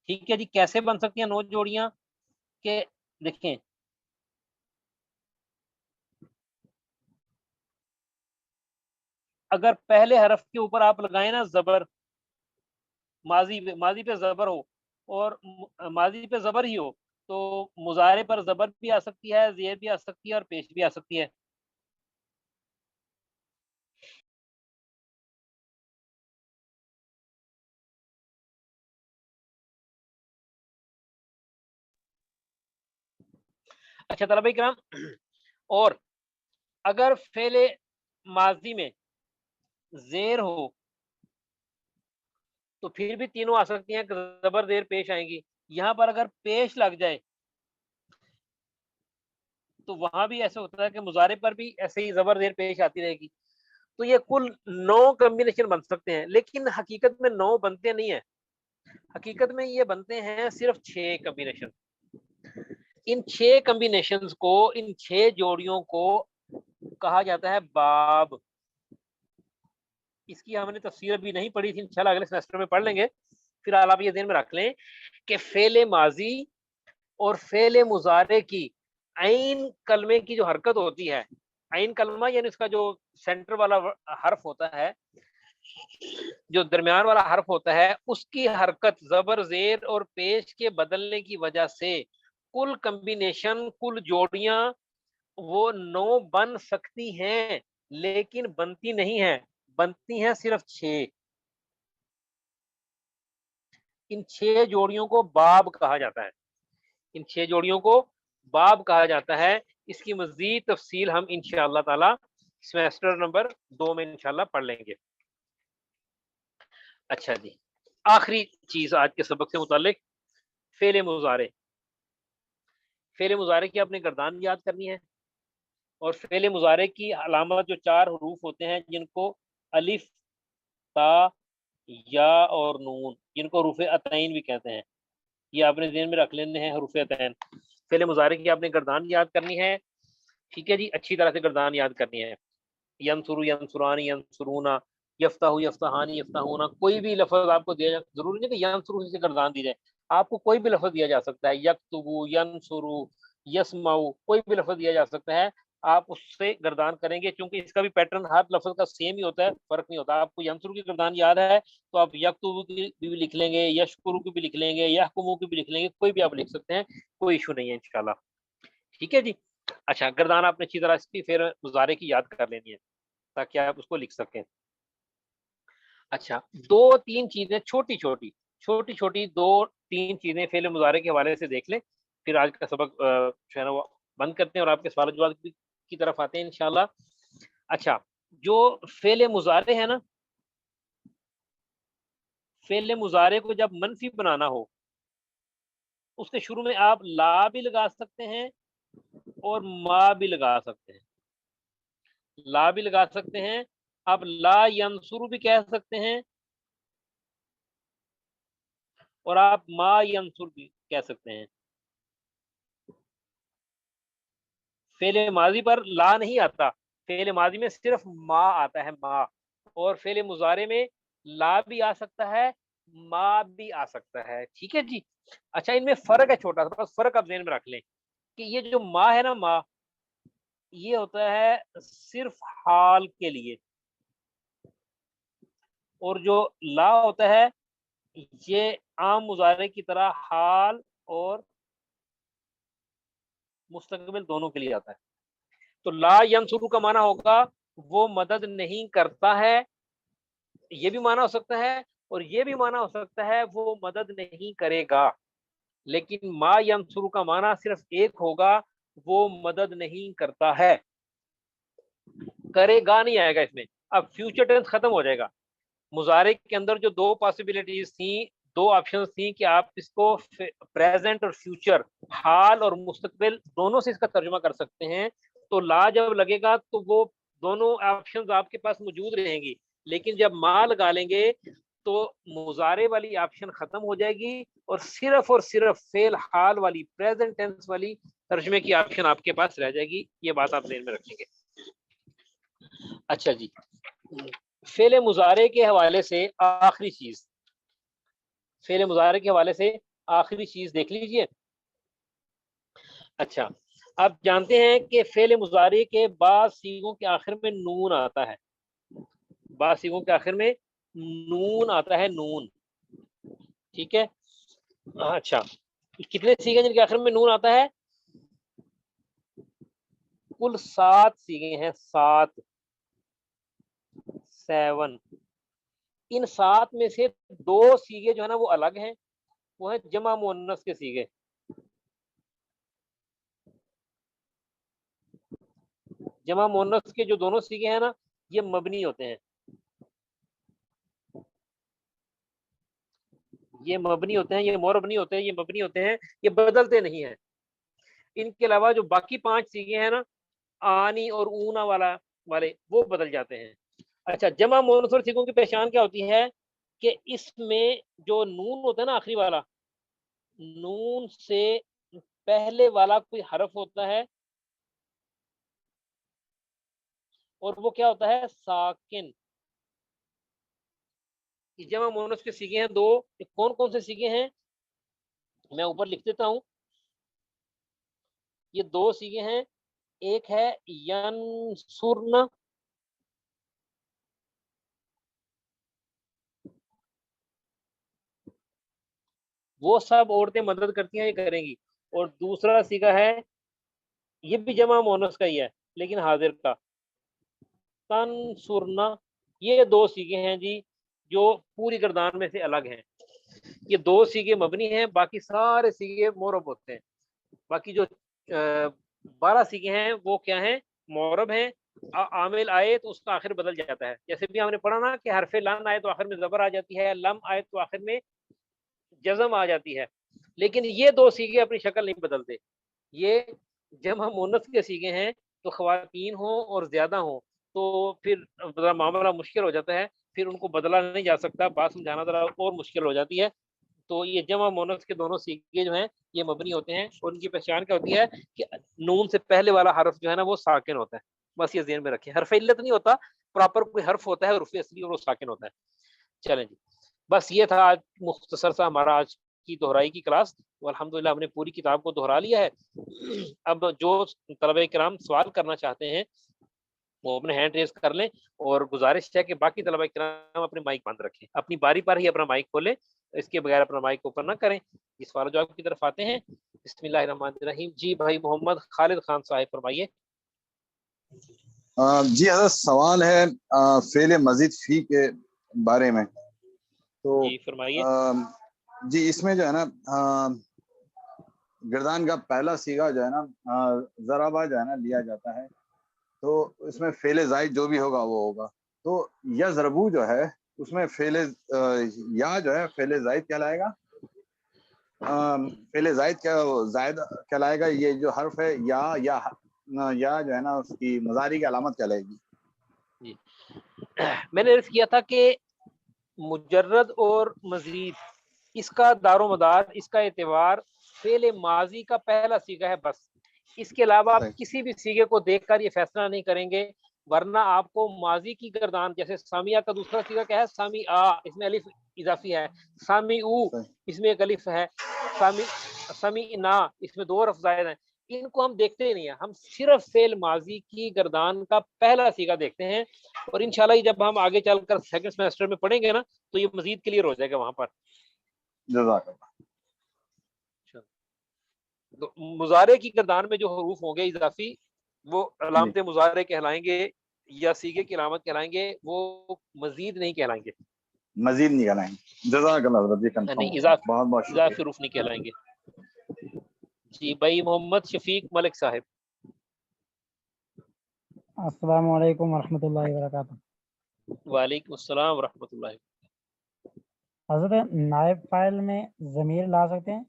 ٹھیک ہے جی. کیسے بن سکتی ہیں 9 جوڑیاں؟ کہ دیکھیں اگر پہلے حرف کے اوپر آپ لگائیں نا زبر، ماضی پہ زبر ہو اور ماضی پہ زبر ہی ہو تو مضارع پر زبر بھی آ سکتی ہے، زیر بھی آ سکتی ہے اور پیش بھی آ سکتی ہے. اچھا طلبہ کرام، اور اگر فعل ماضی میں زیر ہو تو پھر بھی تینوں آ سکتی ہیں، زبر زیر پیش آئیں گی. یہاں پر اگر پیش لگ جائے تو وہاں بھی ایسا ہوتا ہے کہ مضارع پر بھی ایسے ہی زبر زیر پیش آتی رہے گی. تو یہ کل 9 کمبینیشن بن سکتے ہیں، لیکن حقیقت میں 9 بنتے نہیں ہیں. حقیقت میں یہ بنتے ہیں صرف 6 کمبینیشن. ان 6 کمبینیشنز کو، ان 6 جوڑیوں کو کہا جاتا ہے باب. اس کی ہم نے تفسیر ابھی نہیں پڑھی تھی، انشاءاللہ اگلے سیمسٹر میں پڑھ لیں گے. فی الحال آپ یہ ذہن میں رکھ لیں کہ فعل ماضی اور فعل مضارع کی عین کلمے کی جو حرکت ہوتی ہے، عین کلمہ یعنی اس کا جو سینٹر والا حرف ہوتا ہے، جو درمیان والا حرف ہوتا ہے، اس کی حرکت زبر زیر اور پیش کے بدلنے کی وجہ سے کل کمبینیشن، کل جوڑیاں وہ 9 بن سکتی ہیں، لیکن بنتی نہیں ہیں. بنتی ہیں صرف 6. ان 6 جوڑیوں کو باب کہا جاتا ہے. ان 6 جوڑیوں کو باب کہا جاتا ہے. اس کی مزید تفصیل ہم انشاءاللہ تعالی سیمسٹر نمبر 2 میں انشاءاللہ پڑھ لیں گے. اچھا جی، آخری چیز آج کے سبق سے متعلق فعل مضارع. فعل مضارع کی آپ نے گردان یاد کرنی ہے، اور فعل مضارع کی علامت جو 4 حروف ہوتے ہیں جن کو الف، تا، یا اور نون، جن کو حروف عطین بھی کہتے ہیں، یہ آپ نے ذہن میں رکھ لینے ہیں حروف عطین. فعل مضارع کی آپ نے گردان یاد کرنی ہے. ٹھیک ہے جی، اچھی طرح سے گردان یاد کرنی ہے. ینصر، ینصرانی، ینصرونا، یفتح، یفتحانی، یفتحونا. کوئی بھی لفظ آپ کو دیا جائے، ضروری نہیں کہ ینصر سے گردان دی جائے، آپ کو کوئی بھی لفظ دیا جا سکتا ہے. یکتبو، ینصرو، یسمعو، کوئی بھی لفظ دیا جا سکتا ہے، آپ اس سے گردان کریں گے، کیونکہ اس کا بھی پیٹرن ہر لفظ کا سیم ہی ہوتا ہے، فرق نہیں ہوتا. آپ کو ینصر کی گردان یاد ہے تو آپ یکتبو کی بھی لکھ لیں گے، یشکرو کی بھی لکھ لیں گے، یحکمو کی بھی لکھ لیں گے، کوئی بھی آپ لکھ سکتے ہیں، کوئی ایشو نہیں ہے انشاءاللہ. ٹھیک ہے جی. اچھا گردان آپ نے اچھی طرح اس کی پھر مضارع کی یاد کر لینی ہے تاکہ آپ اس کو لکھ سکیں. اچھا 2-3 چیزیں چھوٹی چھوٹی 2-3 چیزیں فعل مضارع کے حوالے سے دیکھ لیں، پھر آج کا سبق جو ہے نا وہ بند کرتے ہیں اور آپ کے سوال جواب کی طرف آتے ہیں انشاءاللہ. اچھا جو فعل مضارع ہے نا، فعل مضارع کو جب منفی بنانا ہو اس کے شروع میں آپ لا بھی لگا سکتے ہیں اور ما بھی لگا سکتے ہیں. لا بھی لگا سکتے ہیں، آپ لا ینصر بھی کہہ سکتے ہیں، اور آپ ما ینصر بھی کہہ سکتے ہیں. فعل ماضی پر لا نہیں آتا، فعل ماضی میں صرف ما آتا ہے، ما. اور فعل مضارع میں لا بھی آ سکتا ہے، ما بھی آ سکتا ہے. ٹھیک ہے جی. اچھا ان میں فرق ہے چھوٹا سا، بس فرق آپ ذہن میں رکھ لیں کہ یہ جو ما ہے نا، ما یہ ہوتا ہے صرف حال کے لیے، اور جو لا ہوتا ہے یہ عام مضارع کی طرح حال اور مستقبل دونوں کے لیے آتا ہے. تو لا ینصر کا معنی ہوگا وہ مدد نہیں کرتا ہے، یہ بھی معنی ہو سکتا ہے، اور یہ بھی معنی ہو سکتا ہے وہ مدد نہیں کرے گا. لیکن ما ینصر کا معنی صرف ایک ہوگا، وہ مدد نہیں کرتا ہے. کرے گا نہیں آئے گا اس میں. اب فیوچر ٹینس ختم ہو جائے گا. مضارع کے اندر جو دو پاسبلٹیز تھیں، دو آپشنز تھیں کہ آپ اس کو پریزنٹ اور فیوچر، حال اور مستقبل دونوں سے اس کا ترجمہ کر سکتے ہیں. تو لا جب لگے گا تو وہ دونوں آپشنز آپ کے پاس موجود رہیں گی. لیکن جب ما لگا لیں گے تو مضارع والی آپشن ختم ہو جائے گی اور صرف فعل حال والی، پریزنٹ ٹینس والی ترجمے کی آپشن آپ کے پاس رہ جائے گی. یہ بات آپ ذہن میں رکھیں گے. اچھا جی، فعل مضارع کے حوالے سے آخری چیز، فعل مضارع کے حوالے سے آخری چیز دیکھ لیجئے. اچھا، آپ جانتے ہیں کہ فعل مضارع کے بعض صیغوں کے آخر میں نون آتا ہے. بعض صیغوں کے آخر میں نون آتا ہے، نون. ٹھیک ہے. اچھا، کتنے صیغے جن کے آخر میں نون آتا ہے؟ کل 7 صیغے ہیں، 7. ان 7 میں سے 2 صیغے جو ہے نا وہ الگ ہیں، وہ ہیں جمع مؤنث کے صیغے. جمع مؤنث کے جو دونوں صیغے ہیں نا یہ مبنی ہوتے ہیں، یہ مبنی ہوتے ہیں، یہ معرب نہیں ہوتے ہیں، یہ مبنی ہوتے ہیں، یہ بدلتے نہیں ہیں. ان کے علاوہ جو باقی 5 صیغے ہیں نا، آنی اور اونا والے وہ بدل جاتے ہیں. اچھا، جمع مؤنث صیغوں کی پہچان کیا ہوتی ہے کہ اس میں جو نون ہوتا ہے نا آخری والا، نون سے پہلے والا کوئی حرف ہوتا ہے اور وہ کیا ہوتا ہے؟ ساکن. جمع مؤنث کے صیغے ہیں 2. کون کون سے صیغے ہیں؟ میں اوپر لکھ دیتا ہوں. یہ 2 صیغے ہیں. ایک ہے ینصرن، وہ سب عورتیں مدد کرتی ہیں، یہ کریں گی. اور دوسرا صیغہ ہے، یہ بھی جمع مؤنث کا ہی ہے لیکن حاضر کا، تنصرن. یہ 2 صیغے ہیں جی جو پوری گردان میں سے الگ ہیں. یہ 2 صیغے مبنی ہیں، باقی سارے صیغے معرب ہوتے ہیں. باقی جو 12 صیغے ہیں وہ کیا ہیں؟ معرب ہیں. عامل آئے تو اس کا آخر بدل جاتا ہے. جیسے بھی ہم نے پڑھا نا کہ حرف لن آئے تو آخر میں زبر آ جاتی ہے، لم آئے تو آخر میں جزم آ جاتی ہے. لیکن یہ 2 صیغے اپنی شکل نہیں بدلتے. یہ جمع مؤنث کے صیغے ہیں، تو خواتین ہوں اور زیادہ ہوں تو پھر ذرا معاملہ مشکل ہو جاتا ہے، پھر ان کو بدلا نہیں جا سکتا. بات سمجھانا ذرا اور مشکل ہو جاتی ہے. تو یہ جمع مؤنث کے دونوں صیغے جو ہیں یہ مبنی ہوتے ہیں، اور ان کی پہچان کیا ہوتی ہے کہ نون سے پہلے والا حرف جو ہے نا وہ ساکن ہوتا ہے. بس یہ ذہن میں رکھیں. حرف علت نہیں ہوتا، پراپر کوئی حرف ہوتا ہے حرف اصلی اور وہ ساکن ہوتا ہے. چلیں جی، بس یہ تھا آج مختصر سا ہمارا آج کی دہرائی کی کلاس. الحمدللہ ہم نے پوری کتاب کو دہرا لیا ہے. اب جو طلبہ کرام سوال کرنا چاہتے ہیں وہ اپنے ہینڈ ریز کر لیں، اور گزارش ہے کہ باقی طلبہ کرام اپنے مائک بند رکھیں، اپنی باری پر ہی اپنا مائک کھولیں، اس کے بغیر اپنا مائک اوپن نہ کریں. اس سوال جواب کی طرف آتے ہیں. بسم اللہ الرحمن الرحیم. جی بھائی محمد خالد خان صاحب فرمائیے. جی حضرت، سوال ہے فعل مزید فی کے بارے میں. تو جی فرمائیے. جی اس میں جو ہے نا گردان کا پہلا صیغہ جو ہے نا ضربہ جو ہے نا لیا جاتا ہے، تو اس میں فعل زائد جو بھی ہوگا وہ ہوگا. تو یضربو جو ہے اس میں فعل یا جو ہے فعل زائد کہلائے گا. فعل زائد کیا زائد کہلائے گا. یہ جو حرف ہے یا جو ہے نا اس کی مضارع کی علامت کہلائے گی. جی میں نے عرض کیا تھا کہ مجرد اور مزید اس کا دار و مدار، اس کا اعتبار فعل ماضی کا پہلا صیغہ ہے بس. اس کے علاوہ آپ کسی بھی صیغے کو دیکھ کر یہ فیصلہ نہیں کریں گے، ورنہ آپ کو ماضی کی گردان، جیسے سامیہ کا دوسرا صیغہ کیا ہے؟ سامی آ، اس میں الف اضافی ہے. سامی او، اس میں ایک الف ہے. سامی نا، اس میں 2 حرف زائد ہیں. ان کو ہم دیکھتے ہی نہیں ہیں، ہم صرف فعل ماضی کی گردان کا پہلا صیغہ دیکھتے ہیں. اور انشاءاللہ جب ہم آگے چل کر سیکنڈ سیمسٹر میں پڑھیں گے نا تو یہ مزید کلیئر ہو جائے گا وہاں پر. جزاک اللہ. مضارع کی گردان میں جو حروف ہوں گے اضافی، وہ علامت مضارع کہلائیں گے یا صیغے کی علامت کہلائیں گے، وہ مزید نہیں کہلائیں گے. مزید نہیں کہلائیں گے. جزاک اللہ حضرت جی، نہیں، بہت بہت شکریہ. اضافی حروف نہیں کہلائیں گے. جی بھائی محمد شفیق ملک صاحب. السلام علیکم ورحمۃ اللہ وبرکاتہ. وعلیکم السلام ورحمۃ اللہ. حضرت نائب فائل میں ضمیر لا سکتے ہیں؟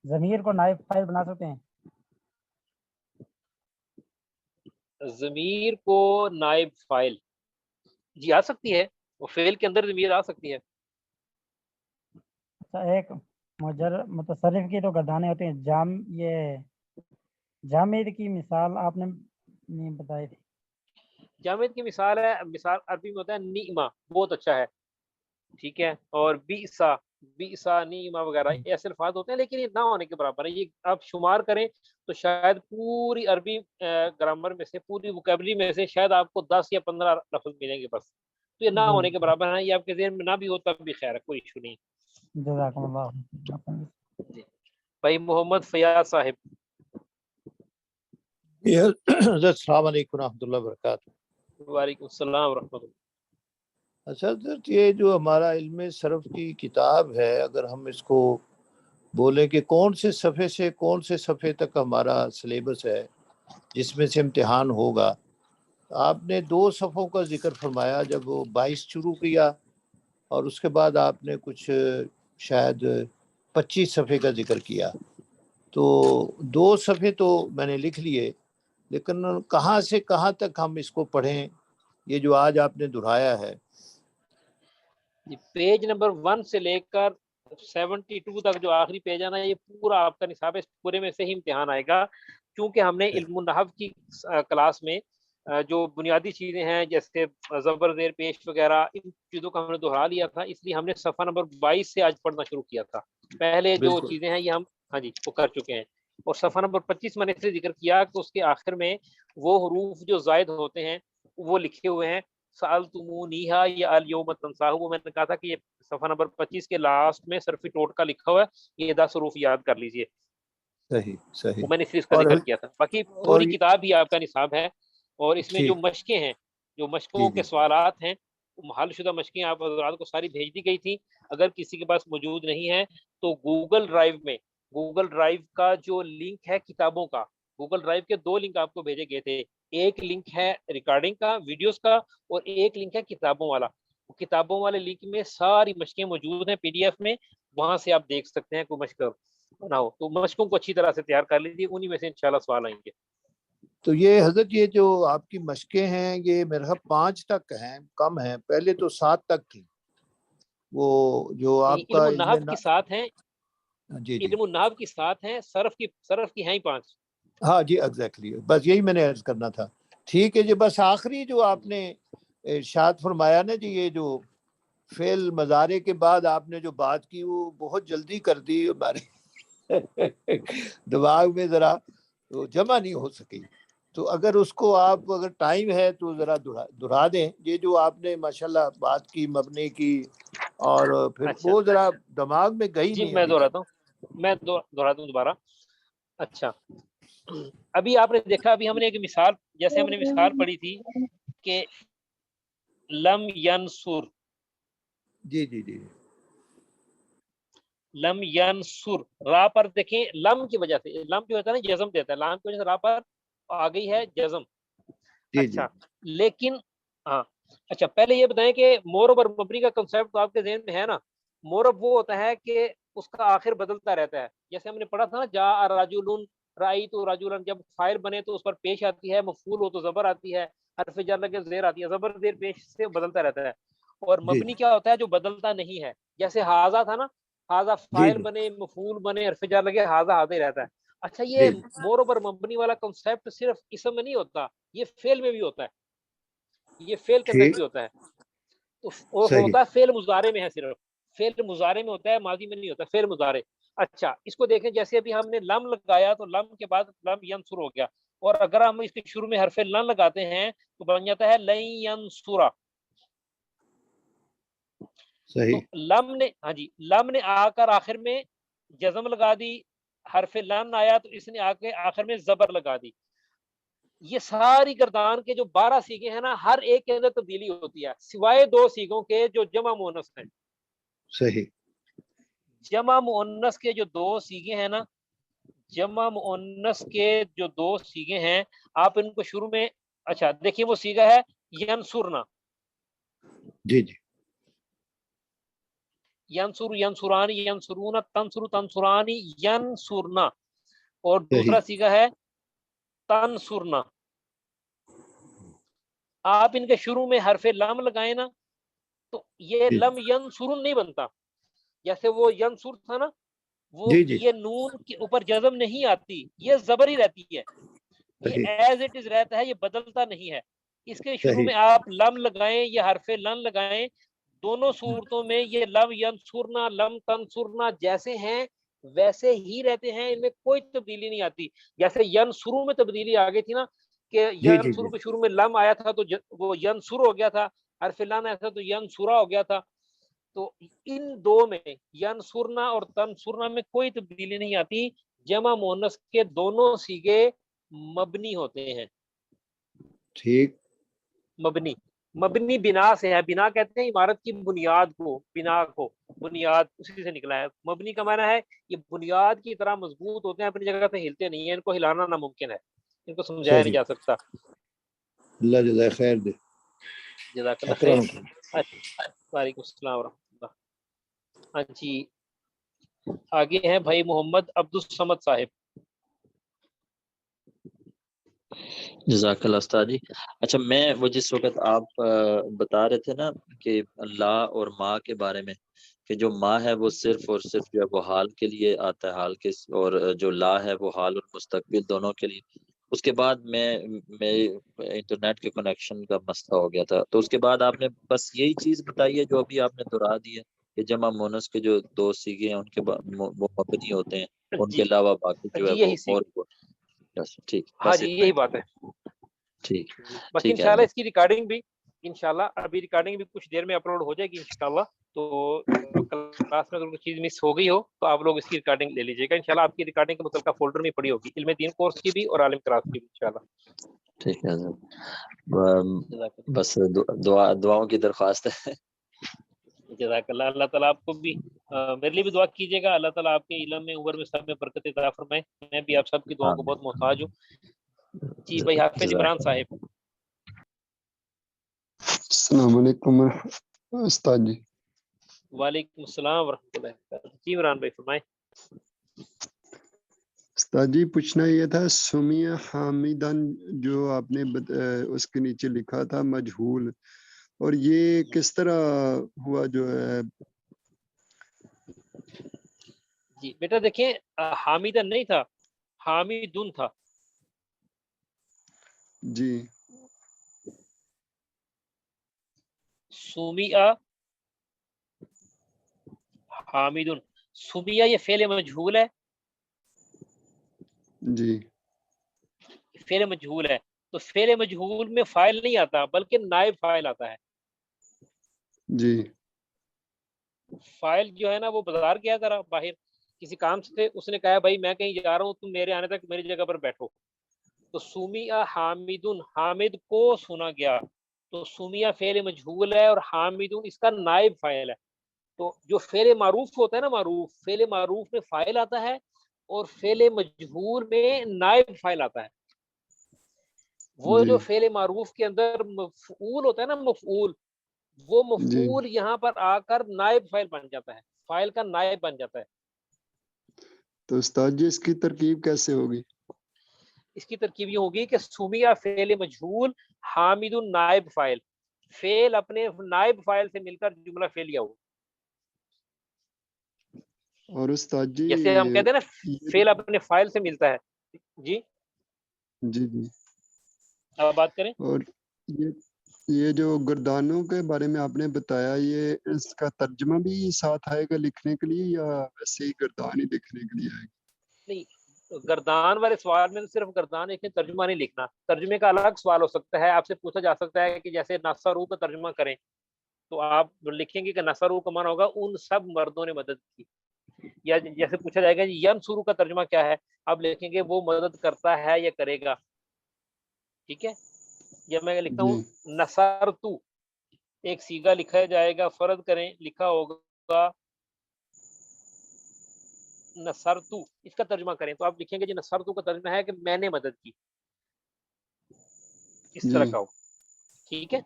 ضمیر کو نائب فائل بنا سکتے ہیں؟ ضمیر کو نائب فائل جی آ سکتی ہے، وہ فعل کے اندر ضمیر آ سکتی ہے. اچھا، ایک متصرف کی تو گردانے ہوتے ہیں، یہ جامد کی مثال آپ نے نہیں بتائی تھی. جامد کی مثال ہے، مثال عربی میں ہوتا ہے نعمہ، بہت اچھا ہے، ٹھیک ہے، اور بیسا نیما وغیرہ ایسے الفاظ ہوتے ہیں، لیکن یہ نہ ہونے کے برابر ہے. یہ آپ شمار کریں تو شاید پوری عربی گرامر میں سے، پوری وکیبلری میں سے شاید آپ کو 10 یا 15 لفظ ملیں گے بس. تو یہ نہ ہونے کے برابر ہے. یہ آپ کے ذہن میں نہ بھی ہو تب بھی خیر ہے، کوئی ایشو نہیں. جزاکم اللہ. جی بھائی محمد فیاض صاحب. السلام علیکم ورحمۃ اللہ وبرکاتہ. وعلیکم السلام ورحمۃ اللہ. اچھا حضرت، یہ جو ہمارا علم صرف کی کتاب ہے، اگر ہم اس کو بولیں کہ کون سے صفحے سے کون سے صفحے تک ہمارا سلیبس ہے جس میں سے امتحان ہوگا، آپ نے 2 صفحوں کا ذکر فرمایا جب وہ 22 شروع کیا، اور اس کے بعد آپ نے کچھ شاید 25 صفحے کا ذکر کیا. تو 2 صفحے تو میں نے لکھ لیے، لیکن کہاں سے کہاں تک ہم اس کو پڑھیں، یہ جو آج آپ نے دہرایا ہے؟ پیج نمبر 1 سے لے کر 72 تک جو آخری پیج ہے نا، یہ پورا آپ کا نصاب ہے. اس پورے میں سے ہی امتحان آئے گا، کیونکہ ہم نے علم النحو کی کلاس میں جو بنیادی چیزیں ہیں جیسے زبر زیر پیش وغیرہ، ان چیزوں کو ہم نے دہرا لیا تھا. اس لیے ہم نے صفحہ نمبر 22 سے آج پڑھنا شروع کیا تھا. پہلے جو بالکل. چیزیں ہیں یہ ہم ہاں جی وہ کر چکے ہیں. اور صفحہ نمبر 25 میں نے اس لیے ذکر کیا کہ اس کے آخر میں وہ حروف جو زائد ہوتے ہیں وہ لکھے ہوئے ہیں. سألتمونیہا یا الیوم تنساہ، وہ میں نے کہا تھا کہ یہ صفحہ نمبر 25 کے لاسٹ میں صرفی ٹوٹکا لکھا ہوا ہے، یہ 10 حروف یاد کر لیجئے. صحیح. وہ میں نے اس کا اور ذکر کیا تھا. باقی اور پوری کتاب ہی آپ کا نصاب ہے، اور اس میں جو ٹھیک. مشقیں ہیں، جو مشقوں جی کے سوالات ہیں، حل شدہ مشقیں آپ حضرات کو ساری بھیج دی گئی تھی. اگر کسی کے پاس موجود نہیں ہے تو گوگل ڈرائیو کا جو لنک ہے کتابوں کا، گوگل ڈرائیو کے 2 لنک آپ کو بھیجے گئے تھے. ایک لنک ہے ریکارڈنگ کا، ویڈیوز کا، اور ایک لنک ہے کتابوں والا. کتابوں والے لنک میں ساری مشقیں موجود ہیں PDF میں، وہاں سے آپ دیکھ سکتے ہیں. کوئی مشق بناؤ تو مشقوں کو اچھی طرح سے تیار کر لیجیے، انہی میں سے انشاءاللہ سوال آئیں گے. تو یہ حضرت، یہ جو آپ کی مشقیں ہیں یہ میرے خیال 5 تک ہیں، کم ہیں. پہلے تو 7 تک تھی. وہ جو آپ کا علم النحو کی ساتھ ہیں، جی علم النحو کی ساتھ ہیں، صرف کی ہیں ہی 5. ہاں جی ایگزیکٹلی، بس یہی میں نے عرض کرنا تھا. ٹھیک ہے جی. بس آخری جو آپ نے ارشاد فرمایا نا جی، یہ جو فعل مضارع کے بعد آپ نے جو بات کی وہ بہت جلدی کر دی، ہمارے دماغ میں ذرا جمع نہیں ہو سکی. تو اگر اس کو آپ، اگر ٹائم ہے تو ذرا دہرا دیں. یہ جو آپ نے ماشاءاللہ بات کی مبنی کی، اور پھر اچھا وہ ذرا دماغ میں گئی جی نہیں میں ابھی تک. دہراتا ہوں دوبارہ. اچھا ابھی آپ نے دیکھا، ابھی ہم نے ایک مثال، جیسے ہم نے مثال پڑھی تھی کہ لم ینصر، جی لم ینصر، را پر دیکھیں لم کی وجہ سے، لم جو ہوتا ہے نا جزم دیتا ہے، لام کی وجہ سے را پر آ گئی ہے جزم. جی اچھا لیکن ہاں اچھا پہلے یہ بتائیں کہ مورب اور مبنی کا کنسیپٹ تو آپ کے ذہن میں ہے نا. مورب وہ ہوتا ہے کہ اس کا آخر بدلتا رہتا ہے. جیسے ہم نے پڑھا تھا نا، جاء رجل، رأیت رجلا، جب فاعل بنے تو اس پر پیش آتی ہے، مفعول ہو تو زبر آتی ہے، حرف جر لگے زیر آتی ہے، زبر زیر پیش سے بدلتا رہتا ہے. اور مبنی کیا ہوتا ہے؟ جو بدلتا نہیں ہے. جیسے ہاذا تھا نا، ہاذا فاعل جی بنے، مفعول بنے، حرف جر لگے، ہاذا ہاذا ہی رہتا ہے. اچھا یہ جی مورب اور مبنی والا کنسیپٹ صرف اسم میں نہیں ہوتا، یہ فعل میں بھی ہوتا ہے، یہ فعل کے اندر ٹھیک. بھی ہوتا ہے. تو وہ صحیح. ہوتا ہے فعل مضارع میں ہے، صرف فعل مضارع میں ہوتا ہے، ماضی میں نہیں ہوتا، فعل مضارع. اچھا اس کو دیکھیں، جیسے ابھی ہم نے لم لگایا تو لم کے بعد لم ینصر ہو گیا، اور اگر ہم اس کے شروع میں حرف لن لگاتے ہیں تو بن جاتا ہے لن ینصر. تو صحیح. لم نے آ کر آخر میں جزم لگا دی، حرف لن آیا تو اس نے آ کے آخر میں زبر لگا دی. یہ ساری گردان کے جو 12 سیغے ہیں نا، ہر ایک کے اندر تبدیلی ہوتی ہے، سوائے 2 سیغوں کے جو جمع مؤنث ہیں. صحیح. جمع مؤنث کے جو 2 سیغے ہیں نا، جمع مؤنث کے جو 2 سیغے ہیں، آپ ان کو شروع میں اچھا دیکھیے وہ سیگا ہے ینصرنا، جی جی ینصر ینصرانی ینصرون تنصر تنصرانی ینصرنا، اور صحیح دوسرا سیگا ہے تنصرنا. آپ ان کے شروع میں حرف لام لگائیں نا تو یہ جی لم ینصرن نہیں بنتا. جیسے وہ ینصر تھا نا، وہ جی جی یہ نون کے اوپر جزم نہیں آتی، یہ زبر ہی رہتی ہے، یہ صحیح ایز اٹ از رہتا ہے، یہ بدلتا نہیں ہے. اس کے شروع صحیح میں آپ لم لگائیں یا حرف لن لگائیں، دونوں صورتوں میں یہ لم ینصرنا لم تنصرنا جیسے ہیں ویسے ہی رہتے ہیں، ان میں کوئی تبدیلی نہیں آتی. جیسے ینصرو میں تبدیلی آ گئی تھی نا کہ جی جی جی ینصرو کے شروع میں لم آیا تھا تو وہ ینصر ہو گیا تھا، حرف لن آیا تھا تو ینصرا ہو گیا تھا. تو ان دو میں ینصرنا اور تنصرنا میں کوئی تبدیلی نہیں آتی. جمع مؤنث کے دونوں سیگے مبنی ہوتے ہیں. ٹھیک مبنی مبنی بنا سے ہے، بنا کہتے ہیں عمارت کی بنیاد کو، بنا کو بنیاد اسی سے نکلا ہے. مبنی کا معنی ہے یہ بنیاد کی طرح مضبوط ہوتے ہیں، اپنی جگہ سے ہلتے نہیں ہیں، ان کو ہلانا ناممکن ہے، ان کو سمجھایا نہیں صحیح. جا سکتا. اللہ جزائے خیر دے. جزاک اللہ خیر. اکرم وعلیکم السلام ورحمۃ اللہ. ہاں جی آگے ہیں بھائی محمد عبد الصمد صاحب. جزاک اللہ استاد جی. اچھا میں وہ جس وقت آپ بتا رہے تھے نا کہ لا اور ما کے بارے میں، کہ جو ما ہے وہ صرف اور صرف جو ہے وہ حال کے لیے آتا ہے، حال کے، اور جو لا ہے وہ حال اور مستقبل دونوں کے لیے. اس کے بعد میں انٹرنیٹ کے کنیکشن کا مسئلہ ہو گیا تھا، تو اس کے بعد آپ نے بس یہی چیز بتائی ہے جو ابھی آپ نے دہرا دی ہے کہ جمع مونس کے جو دو سیگے ہیں ان کے وہ مبنی ہوتے ہیں، ان کے جی علاوہ باقی جو ہے جی وہ یہی سی. اور ٹھیک ہاں بس جی اتنا یہی ہی بات ہے. ٹھیک باقی ٹھیک ہے انشاءاللہ حضرت. اس کی ریکارڈنگ بھی انشاءاللہ ابھی ریکارڈنگ بھی کچھ دیر میں اپلوڈ ہو جائے گی انشاءاللہ. تو کلاس میں اگر کوئی چیز مس ہو گئی ہو تو آپ لوگ اس کی ریکارڈنگ لے لیجیے گا انشاءاللہ. آپ کی ریکارڈنگ کے متعلقہ فولڈر میں پڑی ہوگی، علم دین کورس کی بھی اور عالم کلاس کی بھی انشاءاللہ. ٹھیک ہے حضرت. جزاک اللہ. بس دعاؤں کی درخواست ہے. جزاک اللہ. اللہ تعالیٰ آپ کو بھی میرے لیے بھی دعا کیجیے گا، اللہ تعالیٰ آپ کے علم میں عمر میں سب میں برکت عطا فرمائے. میں بھی آپ سب کی دعاؤں کو آمین. بہت محتاج ہوں. جی بھائی حافظ جزاک عمران صاحب. السلام علیکم استاد جی. وعلیکم السلام ورحمۃ اللہ وبرکاتہ. جی عمران بھائی فرمائیں. استاد جی پوچھنا یہ تھا سمیہ حامدن جو آپ نے اس کے نیچے لکھا تھا مجہول، اور یہ کس طرح ہوا جو ہے؟ جی بیٹا دیکھیں حامدن نہیں تھا، حامدن تھا. جی سمیہ حامدن، سمیہ یہ فعل مجہول ہے، جی فعل مجہول ہے. تو فعل مجہول میں فاعل نہیں آتا بلکہ نائب فاعل آتا ہے. جی فاعل جو ہے نا وہ بازار گیا ذرا باہر کسی کام سے، اس نے کہا بھائی میں کہیں جا رہا ہوں، تم میرے آنے تک میری جگہ پر بیٹھو. تو سمیہ حامدن، حامد کو سنا گیا. تو سمیہ فعل مجہول ہے اور حامدن اس کا نائب فاعل ہے. تو جو فعل معروف ہوتا ہے نا، معروف فعل معروف میں فاعل آتا ہے اور فعل مجہول میں نائب فاعل آتا ہے. وہ جی جو فعل معروف کے اندر مفعول ہوتا ہے نا، مفعول، وہ جی مفعول یہاں پر آ کر نائب فاعل بن جاتا ہے، فاعل کا نائب بن جاتا ہے. تو استاد جی اس کی ترکیب کیسے ہوگی؟ اس کی ترکیب یہ ہوگی کہ سمیہ فعل مجہول حامد نائب فاعل، فعل اپنے نائب فاعل سے مل کر جملہ فعلیہ ہو. اور استاد جی جیسے ہم کہتے ہیں نا یہ فعل اپنے فاعل سے ملتا ہے. جی جی جی اب بات کریں. اور یہ جو گردانوں کے بارے میں آپ نے بتایا، یہ اس کا ترجمہ بھی ساتھ آئے گا لکھنے کے لیے یا ویسے ہی گردان ہی لکھنے کے لیے آئے گا؟ نہیں، گردان والے سوال میں صرف گردان ایک ترجمہ نہیں لکھنا، ترجمے کا الگ سوال ہو سکتا ہے. آپ سے پوچھا جا سکتا ہے کہ جیسے نصرو کا ترجمہ کریں تو آپ لکھیں گے کہ نصرو کا معنی ہوگا ان سب مردوں نے مدد کی. یا جیسے پوچھا جائے گا ینصرو کا ترجمہ کیا ہے، آپ لکھیں گے وہ مدد کرتا ہے یا کرے گا. ٹھیک ہے. یا میں لکھتا جی ہوں نصرتو، ایک سیگا لکھا جائے گا، فرض کریں لکھا ہوگا نصرتو، اس کا ترجمہ کریں تو آپ لکھیں گے جی نصرتو کا ترجمہ ہے کہ میں نے مدد کی. اس طرح جی کا ہو. ٹھیک ہے.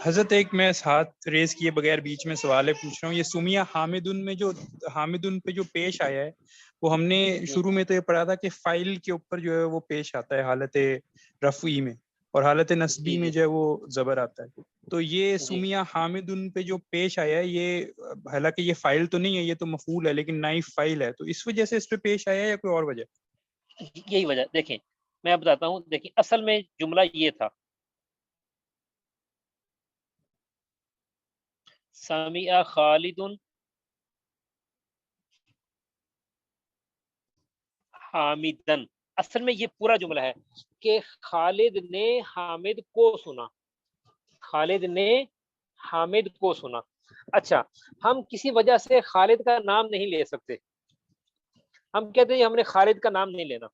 حضرت ایک میں ہاتھ ریز کیے بغیر بیچ میں سوال پوچھ رہا ہوں. یہ سمیہ حامدن میں جو حامدن پہ جو پیش آیا ہے وہ ہم نے شروع میں تو یہ پڑھا تھا کہ فائل کے اوپر جو ہے وہ پیش آتا ہے حالت رفعی میں، اور حالت نصبی میں جو ہے وہ زبر آتا ہے. تو یہ سمیہ حامدن پہ جو پیش آیا ہے یہ حالانکہ یہ فائل تو نہیں ہے، یہ تو مفعول ہے لیکن نائب فائل ہے، تو اس وجہ سے اس پہ پیش آیا ہے یا کوئی اور وجہ؟ یہی وجہ. دیکھیں میں بتاتا ہوں. دیکھیں اصل میں جملہ یہ تھا سامع خالد حامدن. اصل میں یہ پورا جملہ ہے کہ خالد نے حامد کو سنا. خالد نے حامد کو سنا. اچھا ہم کسی وجہ سے خالد کا نام نہیں لے سکتے. ہم کہتے ہیں ہم نے خالد کا نام نہیں لینا.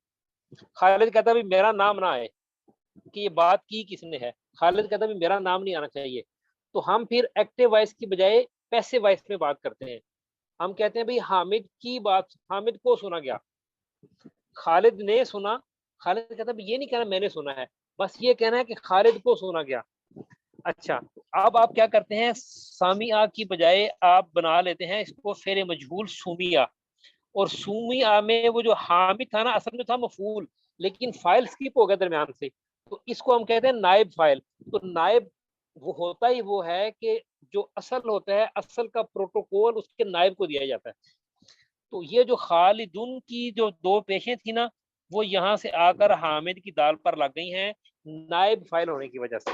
خالد کہتا ہے میرا نام نہ آئے کہ یہ بات کی کس نے ہے. خالد کہتا ہے میرا نام نہیں آنا چاہیے. تو ہم پھر ایکٹیو وائس کی بجائے پیسو وائس میں بات کرتے ہیں. ہم کہتے ہیں بھئی حامد کی بات حامد کو سنا گیا. خالد نے سنا. خالد کہتا ہے یہ نہیں کہنا میں نے سنا ہے، بس یہ کہنا ہے کہ خالد کو سنا گیا. اچھا اب آپ کیا کرتے ہیں، سامعہ کی بجائے آپ بنا لیتے ہیں اس کو فعل مجہول سومیہ. اور سومیہ میں وہ جو حامد تھا نا اصل میں تھا مفعول، لیکن فائل سکپ ہو گیا درمیان سے، تو اس کو ہم کہتے ہیں نائب فائل. تو نائب وہ ہوتا ہی وہ ہے کہ جو اصل ہوتا ہے اصل کا پروٹوکول اس کے نائب کو دیا جاتا ہے. تو یہ جو خالدن کی جو دو پیشیں تھی نا وہ یہاں سے آ کر حامد کی دال پر لگ گئی ہیں نائب فائل ہونے کی وجہ سے.